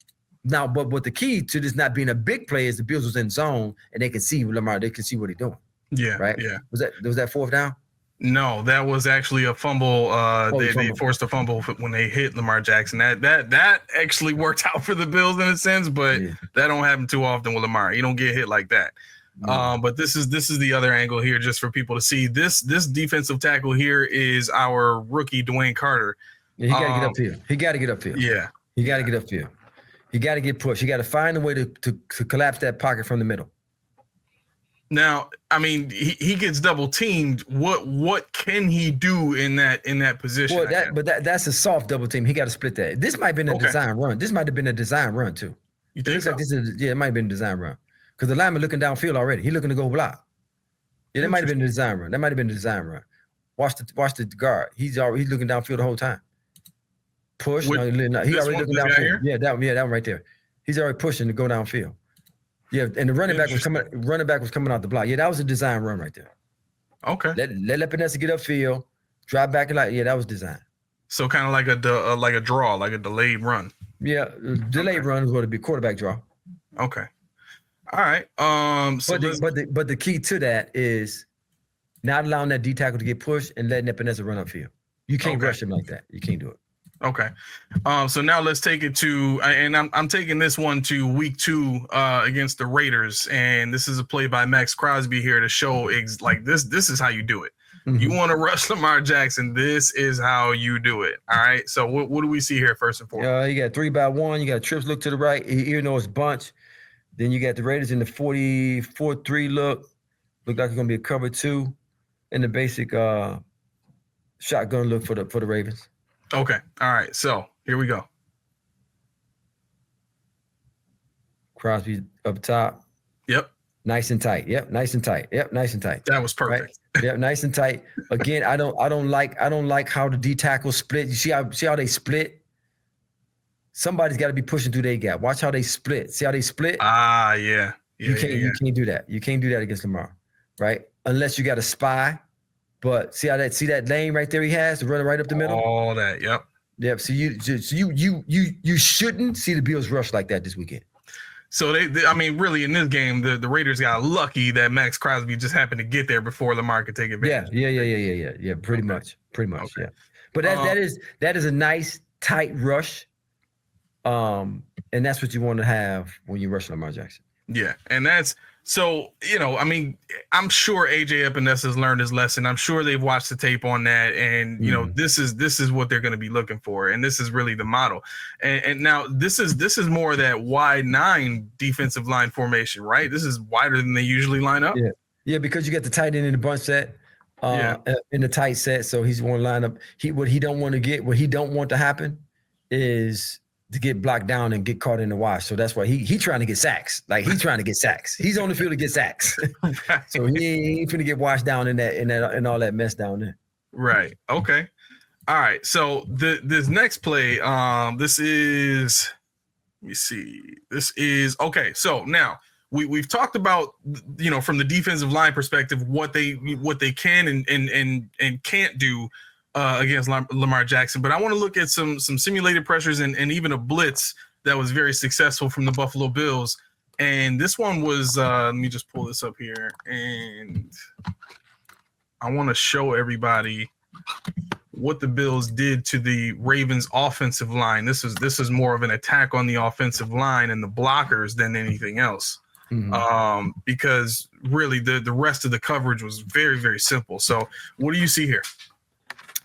now, but the key to this not being a big play is the Bills was in zone and they can see Lamar, they can see what he's doing. Yeah. Right. Yeah. Was that fourth down? No, that was actually a fumble. They forced a fumble when they hit Lamar Jackson. That actually worked out for the Bills in a sense, but that don't happen too often with Lamar. He don't get hit like that. But this is the other angle here, just for people to see. This defensive tackle here is our rookie Dwayne Carter. Yeah, he got to get upfield. He got to get upfield. Yeah, he got to get upfield. He got to get pushed. He got to find a way to collapse that pocket from the middle. Now, I mean, he gets double teamed. What can he do in that position? Well, that's a soft double team. He got to split that. This might have been a design run. This might have been a design run too. You think so? Like it might have been a design run because the lineman looking downfield already. He looking to go block. Yeah, that might have been a design run. Watch the guard. He's looking downfield the whole time. Push. He already looking downfield. Yeah, that one right there. He's already pushing to go downfield. Yeah, and the running back was coming out the block. Yeah, that was a design run right there. Okay. Let Epinesa get upfield, drive back and that was design. So kind of like a draw, like a delayed run. Yeah, delayed run is what it'd be, quarterback draw. Okay. All right. But the key to that is not allowing that D tackle to get pushed and letting Epinesa run upfield. You can't rush him like that. You can't do it. Okay. So now let's take it to, and I'm taking this one to week 2 against the Raiders. And this is a play by Max Crosby here to show this is how you do it. Mm-hmm. You want to rush Lamar Jackson. This is how you do it. All right. So what do we see here first and foremost? You got 3-by-1. You got trips look to the right. Even though it's bunch. Then you got the Raiders in the 44-3 look. Look like it's going to be a cover 2 in the basic shotgun look for the Ravens. Okay. All right. So here we go. Crosby up top. Yep. Nice and tight. Yep. Nice and tight. Yep. Nice and tight. That was perfect. Right? Yep. Nice and tight. Again, I don't like how the D tackles split. You see how they split? somebody's got to be pushing through their gap. Watch how they split. See how they split? Yeah. You can't do that. You can't do that against Lamar, right? Unless you got a spy. But see that lane right there he has to run right up the middle? All that, yep. Yep. So you shouldn't see the Bills rush like that this weekend. So they I mean, really in this game, the Raiders got lucky that Max Crosby just happened to get there before Lamar could take advantage. Yeah. Pretty much. Okay. Yeah. But that is a nice tight rush. And that's what you want to have when you rush Lamar Jackson. Yeah, and that's so, I mean, I'm sure AJ Epinesa has learned his lesson. I'm sure they've watched the tape on that, and this is what they're going to be looking for, and this is really the model. And now this is more of that wide 9 defensive line formation, right? This is wider than they usually line up. Yeah, because you get the tight end in the bunch set, in the tight set, so he's going to line up. What he don't want to happen is to get blocked down and get caught in the wash. So that's why he trying to get sacks. Like he's trying to get sacks. He's on the field to get sacks. So he ain't finna get washed down in all that mess down there. Right. Okay. All right. So this next play, this is, let me see. This is okay. So now we've talked about, from the defensive line perspective, what they can and can't do against Lamar Jackson. But I want to look at some simulated pressures and even a blitz that was very successful from the Buffalo Bills. And this one was, let me just pull this up here. And I want to show everybody what the Bills did to the Ravens offensive line. This is more of an attack on the offensive line and the blockers than anything else. Mm-hmm. Because really the rest of the coverage was very, very simple. So what do you see here?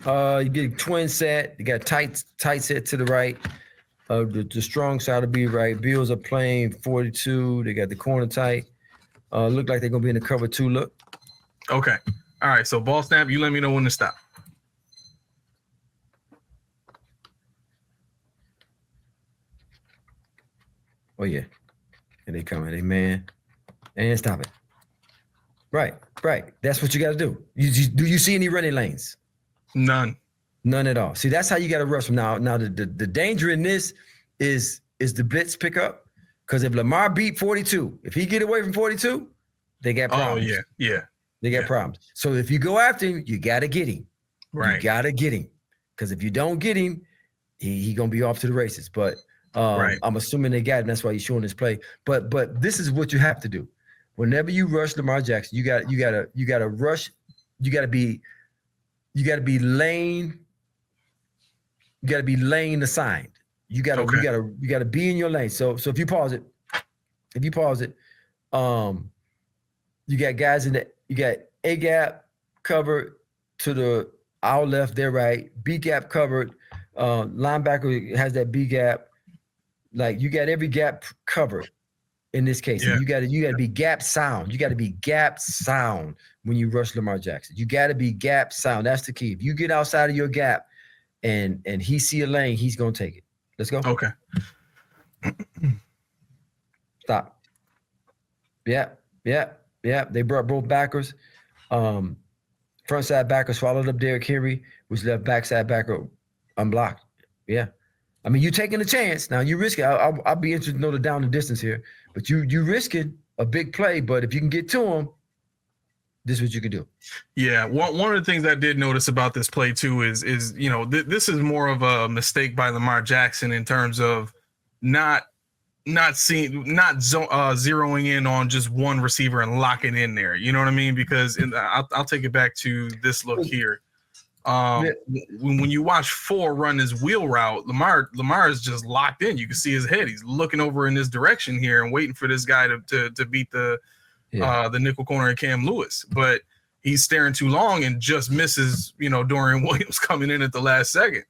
You get a twin set. You got tight set to the right. The strong side will be right. Bills are playing 42. They got the corner tight. Look like they're gonna be in the cover 2 look. Okay. All right. So ball snap. You let me know when to stop. Oh yeah. And they coming. They man. And stop it. Right. That's what you got to do. Do you see any running lanes? None at all. See, that's how you got to rush them. Now the danger in this is the blitz pickup, because if Lamar beat 42, if he get away from 42, they got problems. Oh yeah. They got problems. So if you go after him, you got to get him. Right. You got to get him, because if you don't get him, he gonna be off to the races. But I'm assuming they got him. That's why he's showing this play. But this is what you have to do. Whenever you rush Lamar Jackson, you gotta rush. You gotta be lane. You gotta be lane assigned. You gotta be in your lane. So if you pause it, you got guys you got A gap covered to the our left, their right, B gap covered. Linebacker has that B gap. Like you got every gap covered in this case. Yeah. And you gotta be gap sound. You gotta be gap sound when you rush Lamar Jackson. You gotta be gap sound. That's the key. If you get outside of your gap and he see a lane, he's gonna take it. Let's go. Okay. Stop. Yeah. They brought both backers. Front side backer swallowed up Derrick Henry, which left backside backer unblocked. Yeah. I mean, you're taking a chance. Now, you risk it. I'll be interested to know the down and distance here. But you risking a big play. But if you can get to him, this is what you can do. Yeah. One of the things I did notice about this play, too, is this is more of a mistake by Lamar Jackson in terms of not zeroing in on just one receiver and locking in there. You know what I mean? Because I'll take it back to this look here. When you watch 4 run his wheel route, Lamar is just locked in. You can see his head. He's looking over in this direction here and waiting for this guy to beat the nickel corner of Cam Lewis. But he's staring too long and just misses, Dorian Williams coming in at the last second.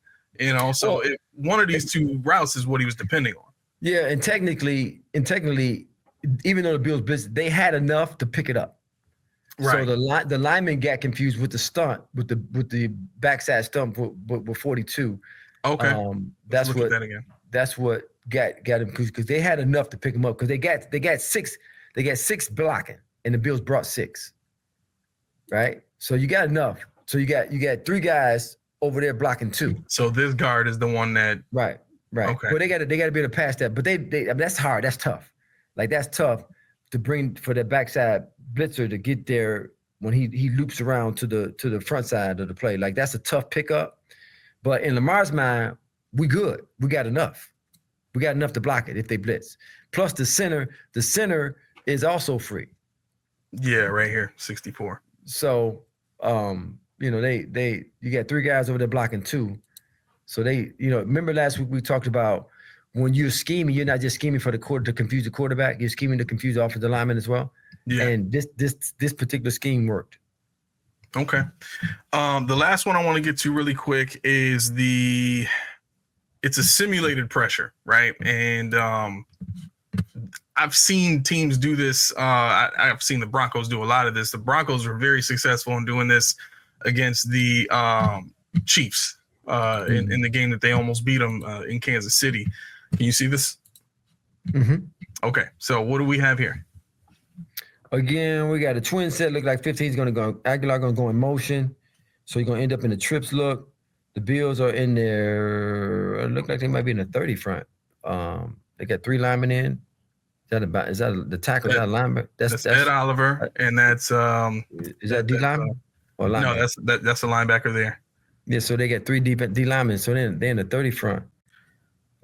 So one of these 2 routes is what he was depending on. Yeah, and technically, even though the Bills they had enough to pick it up. Right. So the lineman got confused with the stunt, with the backside stunt with 42. Okay. That's what got him, because they had enough to pick him up, because they got 6 blocking and the Bills brought 6. Right? So you got enough. So you got 3 guys over there blocking 2. So this guard is the one that Right. Okay. Well, they got to be able to pass that, but I mean, that's hard. That's tough. Like that's tough to bring for the backside blitzer to get there when he loops around to the front side of the play. Like that's a tough pickup. But in Lamar's mind, we good. We got enough. We got enough to block it if they blitz. Plus the center is also free. Yeah, right here, 64. So you know, you got 3 guys over there blocking 2. So they, you know, remember last week we talked about when you're scheming, you're not just scheming for the quarter to confuse the quarterback, you're scheming to confuse the offensive lineman as well. Yeah. And this particular scheme worked. Okay. The last one I want to get to really quick is it's a simulated pressure, right? And I've seen teams do this. I've seen the Broncos do a lot of this. The Broncos were very successful in doing this against the Chiefs in the game that they almost beat them in Kansas City. Can you see this? Mm-hmm. Okay. So what do we have here? Again, we got a twin set. Look like 15 is going to go. Aguilar going to go in motion. So you're going to end up in the trips look. The Bills are in there. Look like they might be in the 30 front. They got 3 linemen in. Is that the tackle? Is that a lineman? That's Ed Oliver, and that's is that D lineman or lineman? No, that's a linebacker there. Yeah, so they got 3 D linemen. So they're in the 30 front.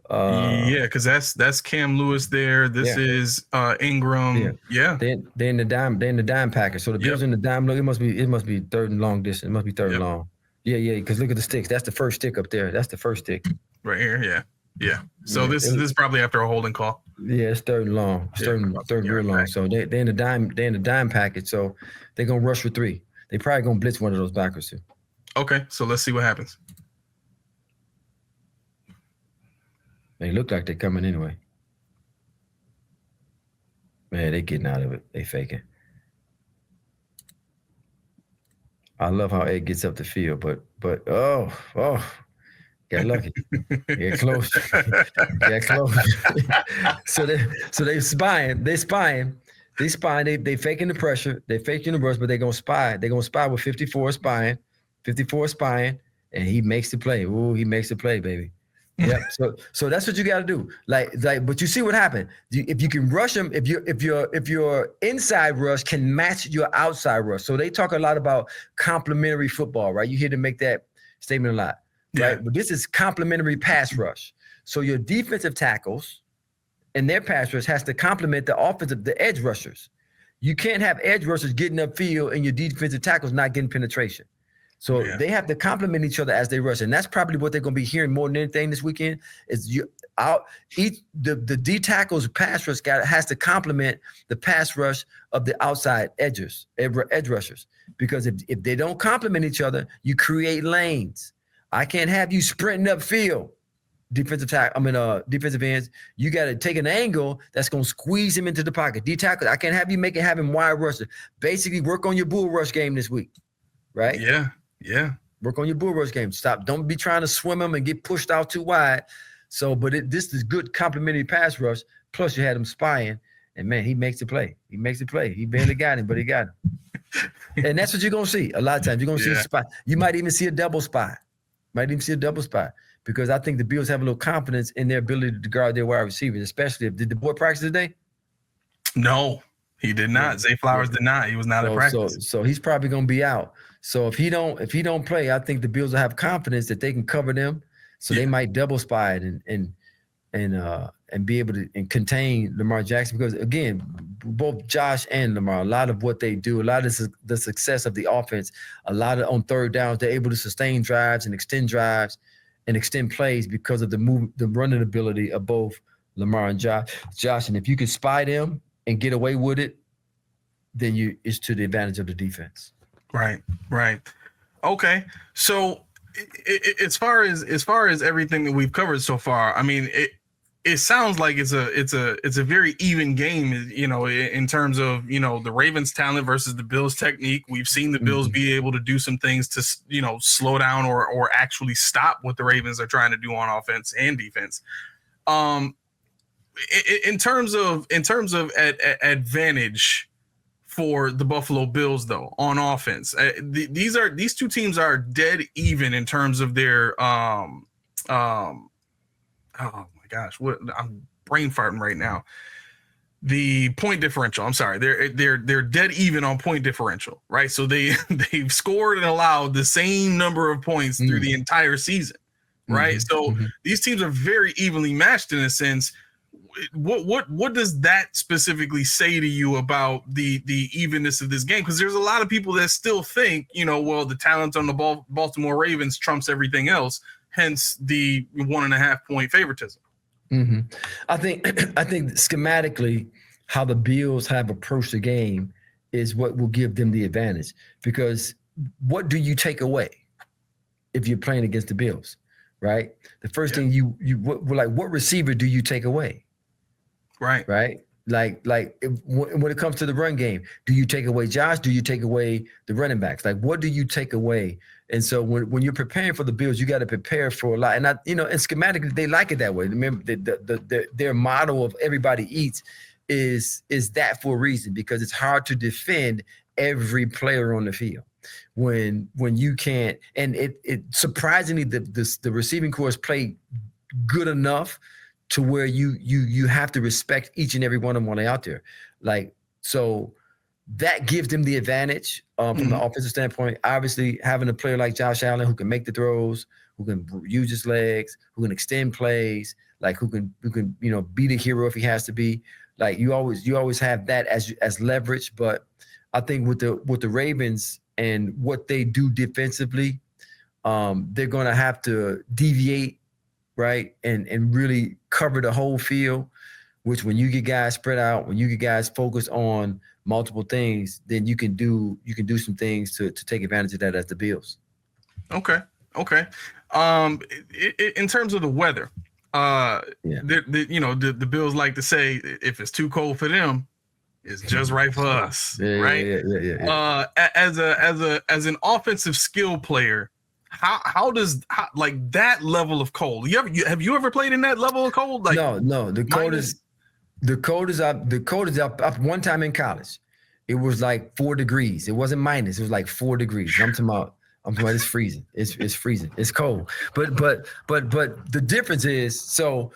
Yeah, because that's Cam Lewis there. This is Ingram. Yeah. They're in the dime package. So the Bills in the dime. Look, it must be third and long distance. It must be third and long. Yeah. Because look at the sticks. That's the first stick up there. That's the first stick. Right here. Yeah. So this is probably after a holding call. Yeah, it's third and long. It's third and real long. So they're in the dime. They're in the dime package. So they're gonna rush for 3. They probably gonna blitz one of those backers too. Okay. So let's see what happens. They look like they're coming anyway. Man, they getting out of it. They faking. I love how Ed gets up the field, but oh, got lucky. Get close. Get close. so they spying. They faking the pressure. They faking the rush, but they're gonna spy. They're gonna spy with 54 spying. 54 spying, and he makes the play. Ooh, he makes the play, baby. Yep. So that's what you got to do. Like, but you see what happened. If you can rush them, if your inside rush can match your outside rush. So they talk a lot about complementary football, right? You hear them make that statement a lot, right? But this is complementary pass rush. So your defensive tackles and their pass rush has to complement the edge rushers. You can't have edge rushers getting upfield and your defensive tackles not getting penetration. So they have to complement each other as they rush, and that's probably what they're going to be hearing more than anything this weekend. Is the D tackles pass rush has to complement the pass rush of the outside edge rushers, because if they don't complement each other, you create lanes. I can't have you sprinting upfield, defensive ends. You got to take an angle that's going to squeeze him into the pocket. D tackle, I can't have you have him wide rusher. Basically, work on your bull rush game this week, right? Yeah. Work on your bull rush game. Don't be trying to swim them and get pushed out too wide. So, this is good complementary pass rush. Plus, you had him spying, and man, he makes the play. He barely got him, but he got him. And that's what you're gonna see. A lot of times, you're gonna see a spy. You might even see a double spy. Because I think the Bills have a little confidence in their ability to guard their wide receivers, especially did the boy practice today? No, he did not. Zay Flowers did not. He was not at practice. So he's probably gonna be out. So if he don't play, I think the Bills will have confidence that they can cover them. So they might double spy it and be able to contain Lamar Jackson, because again, both Josh and Lamar, a lot of what they do, a lot of the success of the offense, a lot of on third downs, they're able to sustain drives and extend plays because of the running ability of both Lamar and Josh. And if you can spy them and get away with it, then it's to the advantage of the defense. Right. Okay. So as far as everything that we've covered so far, I mean, it sounds like it's a very even game, in terms of, the Ravens' talent versus the Bills' technique. We've seen the Bills be able to do some things to, slow down or actually stop what the Ravens are trying to do on offense and defense. In terms of advantage for the Buffalo Bills, though, on offense, these 2 teams are dead even in terms of their oh my gosh, what I'm brain farting right now. The point differential. I'm sorry, they're dead even on point differential, right? So they've scored and allowed the same number of points through the entire season, right? So these teams are very evenly matched in a sense. What does that specifically say to you about the evenness of this game? Because there's a lot of people that still think, well, the talent on the Baltimore Ravens trumps everything else, hence the 1.5 point favoritism. I think schematically how the Bills have approached the game is what will give them the advantage, because what do you take away if you're playing against the Bills, right? The first thing what receiver do you take away? Right. Like when it comes to the run game, do you take away Josh? Do you take away the running backs? Like, what do you take away? And so when you're preparing for the Bills, you got to prepare for a lot. And and schematically, they like it that way. Remember, their motto of everybody eats is that for a reason, because it's hard to defend every player on the field when you can't. And it surprisingly, the receiving corps play good enough to where you have to respect each and every one of them when they're out there. Like, so that gives them the advantage from the offensive standpoint. Obviously, having a player like Josh Allen who can make the throws, who can use his legs, who can extend plays, like who can be the hero if he has to be. Like, you always have that as leverage. But I think with the Ravens and what they do defensively, they're going to have to deviate, right, and really cover the whole field, which when you get guys spread out, when you get guys focused on multiple things, then you can do some things to take advantage of that as the Bills. Okay. In terms of the weather, the Bills like to say if it's too cold for them, it's just right for us, right? Yeah. As an offensive skill player, how does that level of cold? Have you ever played in that level of cold? Like, no. The cold is up one time in college. It was like 4 degrees. It wasn't minus. It was like 4 degrees. I'm talking about it's freezing. It's freezing. It's cold. But the difference is so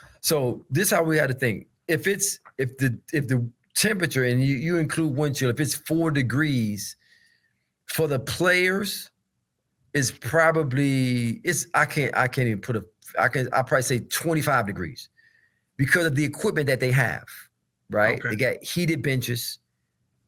this is how we had to think. If the temperature, and you include wind chill, if it's 4 degrees for the players, is probably I'll probably say 25 degrees because of the equipment that they have, right? Okay. They got heated benches,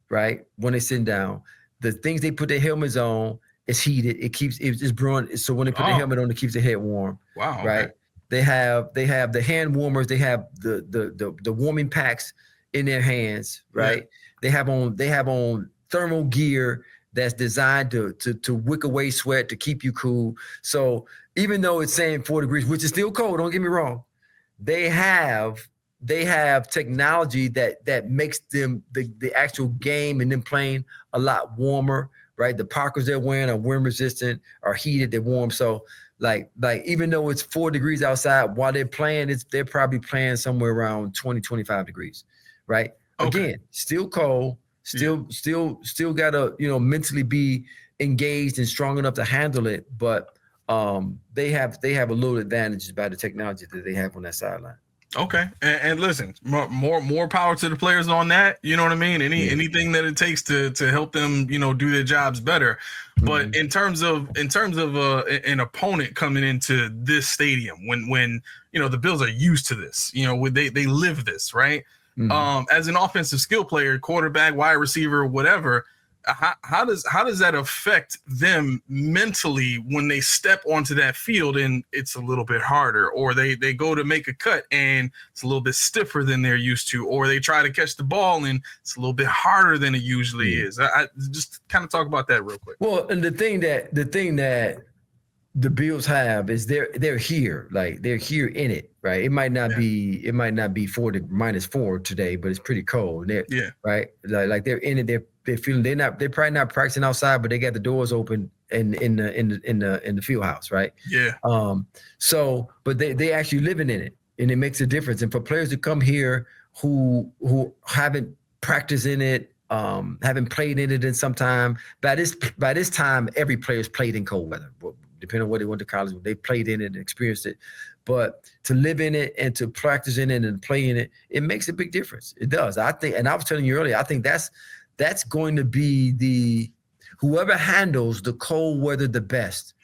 right? When they're sitting down, the things they put their helmets on is heated. It's brewing. So when they put their helmet on, it keeps their head warm. Wow. Right. Okay. They have the hand warmers. They have the warming packs in their hands, right? Yeah. They have on thermal gear that's designed to wick away sweat, to keep you cool. So even though it's saying 4 degrees, which is still cold, don't get me wrong, they have technology that makes them the actual game and them playing a lot warmer, right? The Parkers they're wearing are wind resistant, are heated, they're warm. So like even though it's 4 degrees outside, while they're playing, they're probably playing somewhere around 20, 25 degrees, right? Okay. Again, still cold. Still gotta mentally be engaged and strong enough to handle it, but they have a little advantage by the technology that they have on that sideline. Okay, and listen, more power to the players on that. You know what I mean? Anything that it takes to help them, do their jobs better. But in terms of an opponent coming into this stadium, when the Bills are used to this, when they live this, right? As an offensive skill player, quarterback, wide receiver, whatever, how does that affect them mentally when they step onto that field and it's a little bit harder, or they go to make a cut and it's a little bit stiffer than they're used to, or they try to catch the ball and it's a little bit harder than it usually is? I just kind of talk about that real quick. Well, and the thing that the Bills have is they're here, like they're here in it, right? It might not be -4 today, but it's pretty cold. Right, like they're in it. They're feeling they're probably not practicing outside, but they got the doors open in the field house, right? Yeah. So, but they actually living in it, and it makes a difference. And for players to come here who haven't practiced in it, haven't played in it in some time, by this time, every player's played in cold weather. Depending on where they went to college, they played in it and experienced it. But to live in it and to practice in it and play in it, it makes a big difference. It does. I think, and I was telling you earlier, I think that's going to be whoever handles the cold weather the best,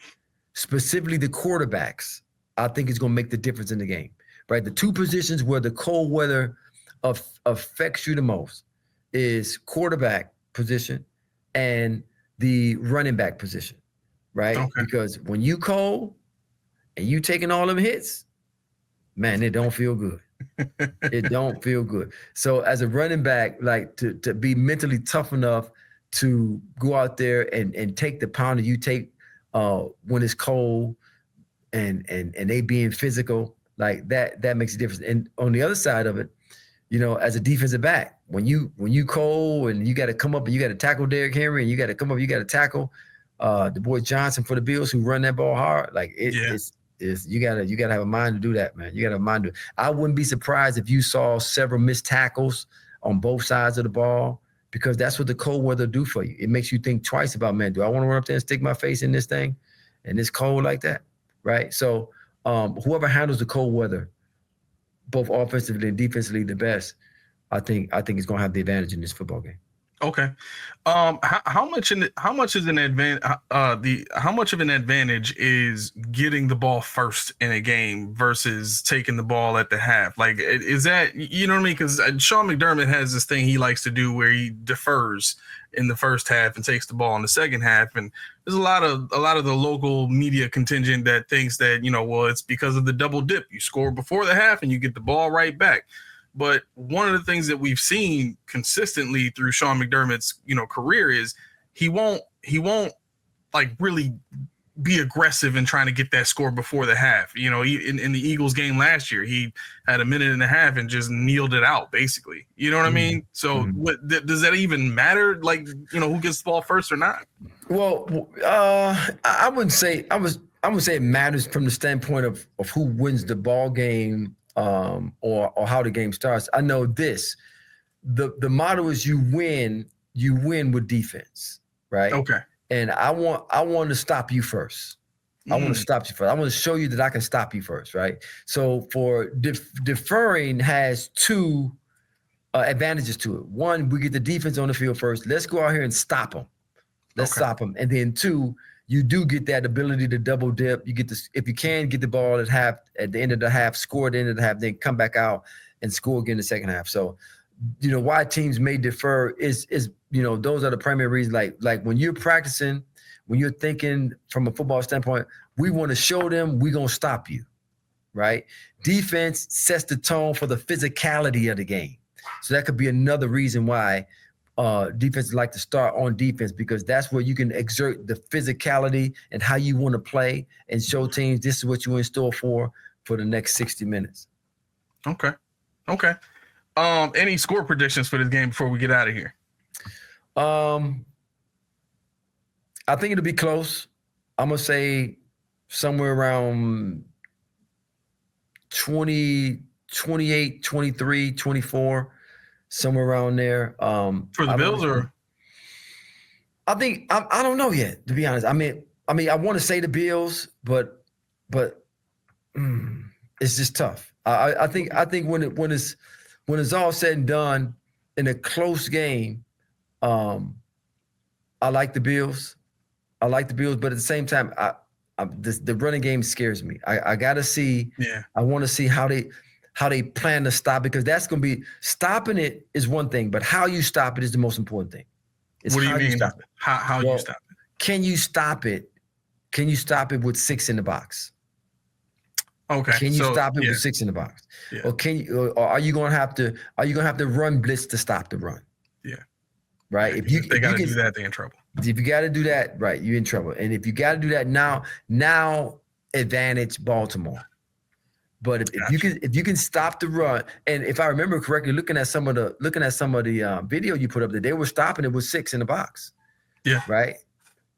specifically the quarterbacks, I think is going to make the difference in the game, right? The two positions where the cold weather affects you the most is quarterback position and the running back position, right? Okay. Because when you cold and you taking all them hits, man, it don't feel good. It don't feel good. So as a running back, like to be mentally tough enough to go out there and take the pound that you take when it's cold and they being physical, like that makes a difference. And on the other side of it, you know, as a defensive back, when you cold and you got to come up and you got to tackle Derrick Henry and you got to come up, you got to tackle the boy Johnson for the Bills who run that ball hard. Like it's you gotta have a mind to do that, man. You gotta have a mind to. I wouldn't be surprised if you saw several missed tackles on both sides of the ball, because that's what the cold weather do for you. It makes you think twice about, man, do I want to run up there and stick my face in this thing and it's cold like that, right? So whoever handles the cold weather, both offensively and defensively, the best, I think is going to have the advantage in this football game. Okay. How much of an advantage is getting the ball first in a game versus taking the ball at the half? Like, is that, you know what I mean? Because Sean McDermott has this thing he likes to do where he defers in the first half and takes the ball in the second half. And there's a lot of the local media contingent that thinks that, you know, well, it's because of the double dip. You score before the half and you get the ball right back. But one of the things that we've seen consistently through Sean McDermott's, you know, career is he won't like really be aggressive in trying to get that score before the half. You know, in the Eagles game last year, he had a minute and a half and just kneeled it out, basically. You know what I mean? So does that even matter? Like, you know, who gets the ball first or not? Well, I wouldn't say it matters from the standpoint of who wins the ball game. Or how the game starts. I know this. The motto is you win with defense, right? Okay. And I want to stop you first. I want to stop you first. I want to show you that I can stop you first, right? So for deferring has two advantages to it. One, we get the defense on the field first. Let's go out here and stop them. Let's stop them. And then two, you do get that ability to double dip. You get this, if you can get the ball at the end of the half, score at the end of the half, then come back out and score again in the second half. So, you know, why teams may defer is you know, those are the primary reasons. Like when you're practicing, when you're thinking from a football standpoint, we want to show them we're gonna stop you, right? Defense sets the tone for the physicality of the game. So that could be another reason why defenses like to start on defense, because that's where you can exert the physicality and how you want to play and show teams this is what you're in store for the next 60 minutes. Okay. Any score predictions for this game before we get out of here? I think it'll be close. I'm going to say somewhere around 20, 28, 23, 24. Somewhere around there. For the Bills, or I think I don't know yet, to be honest. I mean, I want to say the Bills, but it's just tough. I think when it's all said and done in a close game, I like the Bills. But at the same time, the running game scares me. I gotta see. Yeah. I want to see how they plan to stop, because that's going to be stopping it is one thing, but how you stop it is the most important thing. What do you mean? How you stop it? Can you stop it? Can you stop it with 6 in the box? Okay. Can you stop it with 6 in the box? Yeah. Or are you going to have to run blitz to stop the run? Yeah. Right. If they got to do that, they're in trouble. If you got to do that, right, you're in trouble. And if you got to do that now advantage Baltimore. But if you can stop the run, and if I remember correctly, looking at some of the video you put up there, they were stopping it with 6 in the box. Yeah. Right.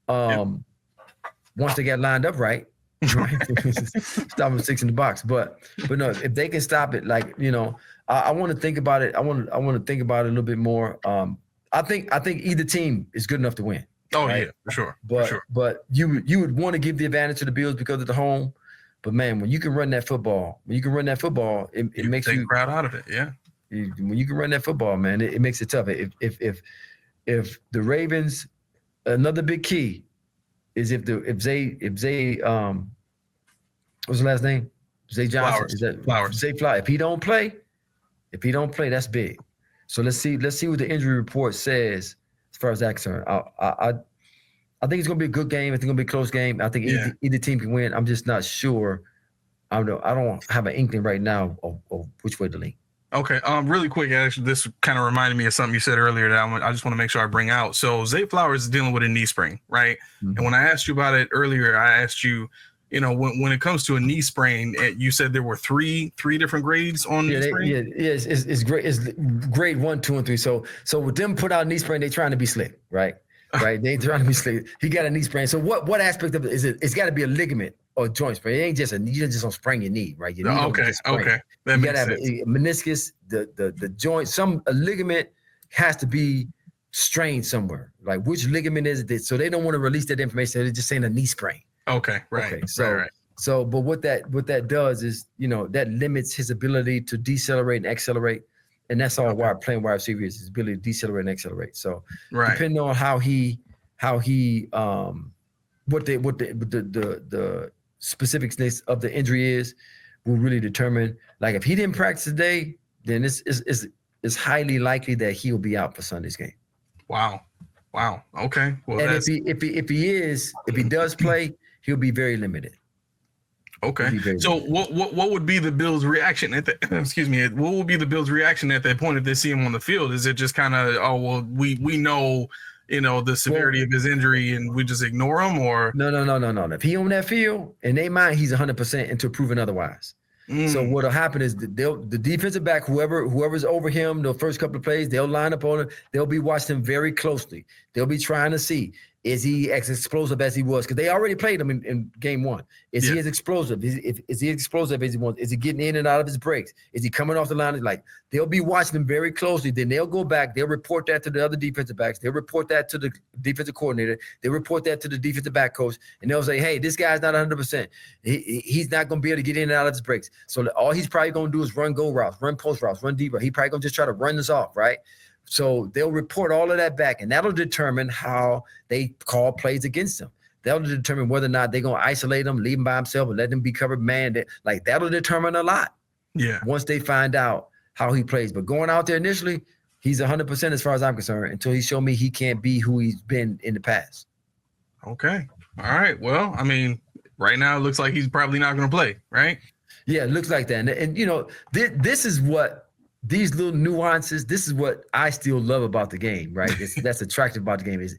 Once they got lined up right, stop with 6 in the box. But no, if they can stop it, like, you know, I want to think about it. I want to think about it a little bit more. I think either team is good enough to win. Oh, right? Yeah, for sure. But you would want to give the advantage to the Bills because of the home. But man, when you can run that football, it makes take you the crowd out of it. Yeah. When you can run that football, man, it makes it tough. If the Ravens, another big key is if Zay what's the last name? Zay Johnson. Flowers. Is that Flowers? Zay Flowers. If he don't play, that's big. So let's see what the injury report says as far as that's concerned. I think it's gonna be a good game. I think it's gonna be a close game. I think either team can win. I'm just not sure. I don't have an inkling right now of which way to lean. Okay. Really quick, actually, this kind of reminded me of something you said earlier that I just want to make sure I bring out. So Zay Flowers is dealing with a knee sprain, right? Mm-hmm. And when I asked you about it earlier, I asked you, when it comes to a knee sprain, you said there were three different grades on knee sprain. It's great. It's grade 1, 2, and 3. So with them put out knee sprain, they're trying to be slick, right? Right? They trying to be slick. He got a knee sprain. So what aspect of it is it? It's got to be a ligament or joint sprain. It ain't just you just don't sprain your knee, right? Your knee okay. That you got to have a meniscus, the joint, a ligament has to be strained somewhere. Like which ligament is it? So they don't want to release that information. They're just saying a knee sprain. Okay, right. Okay, so right. So, but what that does is, that limits his ability to decelerate and accelerate. And that's all playing wide receiver is his ability to decelerate and accelerate. So depending on what the specifics of the injury is will really determine. Like if he didn't practice today, then it's highly likely that he'll be out for Sunday's game. Wow. Okay. Well, and if he does play, he'll be very limited. Okay. So what would be the Bills' reaction at that? Excuse me. What would be the Bills' reaction at that point if they see him on the field? Is it just kind of, we know, the severity of his injury and we just ignore him, or no. If he on that field, in their mind, he's 100% until proven otherwise. So what'll happen is the defensive back, whoever's over him, the first couple of plays, they'll line up on him. They'll be watching him very closely. They'll be trying to see, is he as explosive as he was? Because they already played him in game 1. Is he as explosive? Is he explosive as he wants? Is he getting in and out of his breaks? Is he coming off the line? Like they'll be watching him very closely. Then they'll go back. They'll report that to the other defensive backs. They'll report that to the defensive coordinator. They'll report that to the defensive back coach. And they'll say, hey, this guy's not 100%. He's not going to be able to get in and out of his breaks. So all he's probably going to do is run go routes, run post routes, run deep routes. He probably going to just try to run this off, right? So they'll report all of that back, and that'll determine how they call plays against him. That'll determine whether or not they're going to isolate him, leave him by himself, and let him be covered man. That'll determine a lot. Yeah. Once they find out how he plays. But going out there initially, he's 100% as far as I'm concerned until he show me he can't be who he's been in the past. Okay. All right. Well, I mean, right now it looks like he's probably not going to play, right? Yeah, it looks like that. And this is what – these little nuances, this is what I still love about the game, right? That's attractive about the game is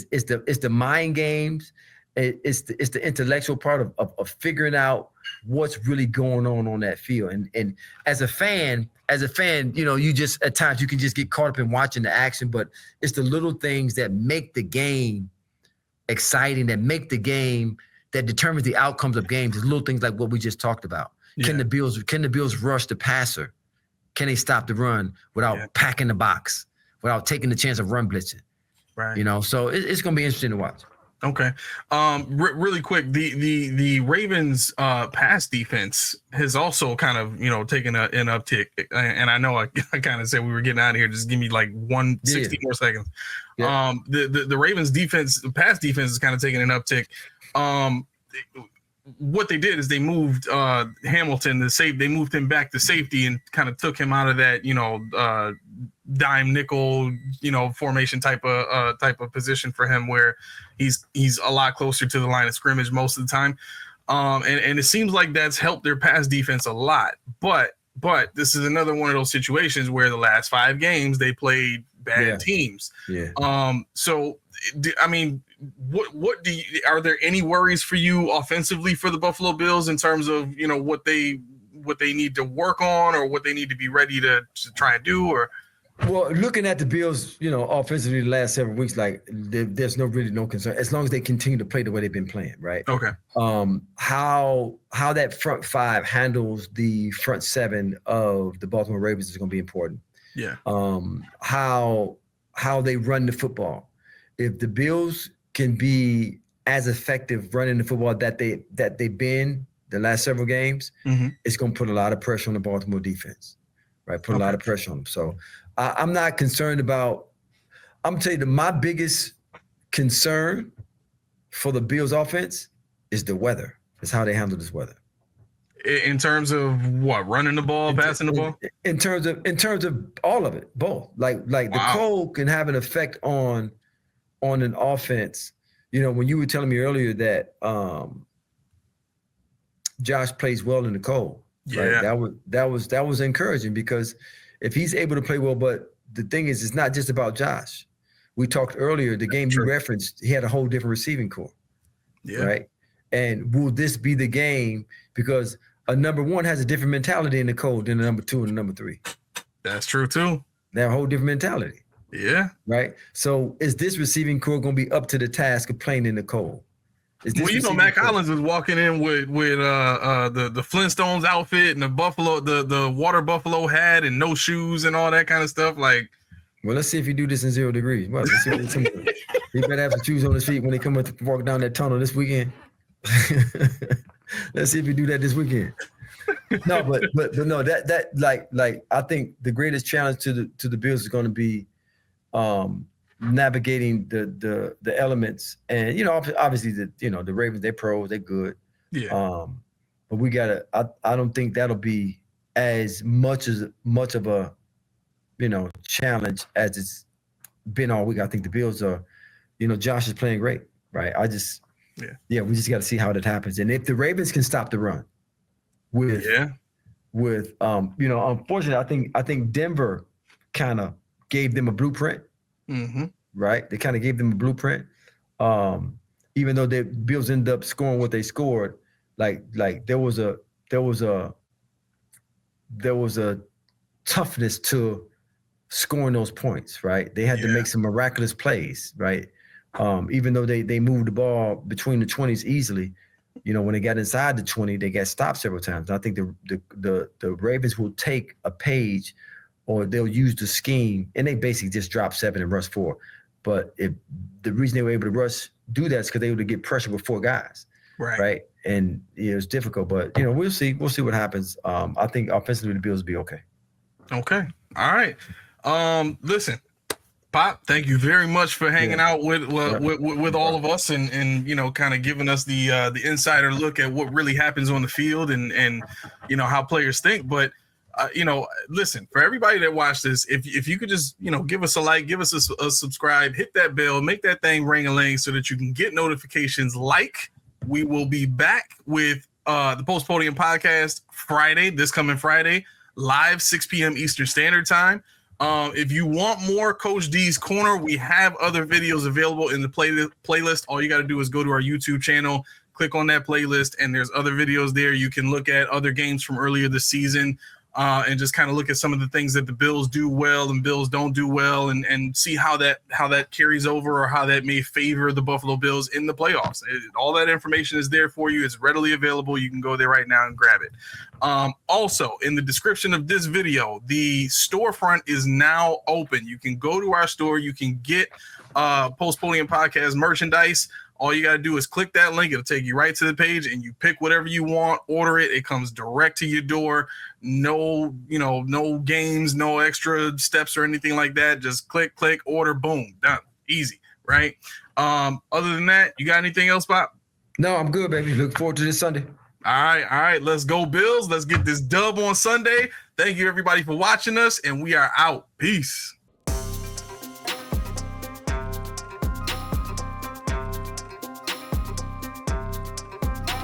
the mind games, it's the intellectual part of figuring out what's really going on that field. And as a fan, you just at times you can just get caught up in watching the action, but it's the little things that make the game exciting, that make the game, that determines the outcomes of games. It's little things like what we just talked about. Yeah. Can the Bills rush the passer? Can they stop the run without packing the box, without taking the chance of run blitzing? Right. So it's going to be interesting to watch. Okay. Really quick, the Ravens pass defense has also kind of, taken an uptick. And I know I kind of said we were getting out of here. Just give me like 160 more seconds. Yeah. The Ravens defense, the pass defense is kind of taking an uptick. What they did is they moved Hamilton to safety. They moved him back to safety and kind of took him out of that, dime nickel, formation type of position for him, where he's a lot closer to the line of scrimmage most of the time. And it seems like that's helped their pass defense a lot. But this is another one of those situations where the last 5 games they played bad teams. Yeah. So I mean, what are there any worries for you offensively for the Buffalo Bills in terms of what they need to work on or what they need to be ready to try and do? Or well, looking at the Bills, offensively the last several weeks, like there's really no concern as long as they continue to play the way they've been playing, right? Okay. How that front 5 handles the front 7 of the Baltimore Ravens is going to be important. Yeah. How they run the football. If the Bills can be as effective running the football that they've been the last several games, it's going to put a lot of pressure on the Baltimore defense, right? Put a lot of pressure on them. So I'm not concerned about – I'm going to tell you my biggest concern for the Bills offense is the weather. It's how they handle this weather. In terms of what? Running the ball, passing the ball? In terms of all of it, both. Like the cold can have an effect on an offense. You know, when you were telling me earlier that Josh plays well in the cold, right? That was encouraging, because if he's able to play well, but the thing is, it's not just about Josh. We talked earlier, the game you referenced, he had a whole different receiving core, right? And will this be the game? Because a number one has a different mentality in the cold than a number two and a number three. That's true too. They have a whole different mentality. Yeah. Right. So is this receiving core going to be up to the task of playing in the cold? Well, you know, Mac Hollins was walking in with the Flintstones outfit and the buffalo, the water buffalo hat and no shoes and all that kind of stuff. Like, well, let's see if you do this in 0 degrees. Well, let's see what he better have some shoes on his feet when they come up to walk down that tunnel this weekend. Let's see if you do that this weekend. No, but no, that like I think the greatest challenge to the Bills is going to be navigating the elements, and you know, obviously the Ravens, they're pros, they're good. Yeah. But we gotta. I don't think that'll be as much of a challenge as it's been all week. I think the Bills are, Josh is playing great, right? We just got to see how that happens, and if the Ravens can stop the run with unfortunately, I think Denver kind of gave them a blueprint. Right? They kind of gave them a blueprint. Even though the Bills ended up scoring what they scored, like there was a toughness to scoring those points, right? They had to make some miraculous plays, right? Even though they moved the ball between the 20s easily, when they got inside the 20, they got stopped several times. And I think the Ravens will take a page, or they'll use the scheme, and they basically just drop 7 and rush 4. But if the reason they were able to do that is because they were able to get pressure with 4 guys, right? And it's difficult, but we'll see what happens. I think offensively the Bills will be okay. Okay, all right. Listen, Pop, thank you very much for hanging out with all of us, and kind of giving us the insider look at what really happens on the field, and how players think, but. Listen, for everybody that watched this, if you could just, give us a like, give us a subscribe, hit that bell, make that thing ring-a-ling so that you can get notifications. We will be back with the Podium podcast this coming Friday, live 6 p.m. Eastern Standard Time. If you want more Coach D's Corner, we have other videos available in the playlist. All you got to do is go to our YouTube channel, click on that playlist, and there's other videos there. You can look at other games from earlier this season. And just kind of look at some of the things that the Bills do well and Bills don't do well, and see how that carries over, or how that may favor the Buffalo Bills in the playoffs. All that information is there for you. It's readily available. You can go there right now and grab it. Also, in the description of this video, the storefront is now open. You can go to our store. You can get Podium podcast merchandise. All you got to do is click that link. It'll take you right to the page, and you pick whatever you want, order it. It comes direct to your door. No games, no extra steps or anything like that. Just click, order, boom, done. Easy, right? Other than that, you got anything else, Bob? No, I'm good, baby. Look forward to this Sunday. All right. Let's go, Bills. Let's get this dub on Sunday. Thank you, everybody, for watching us, and we are out. Peace.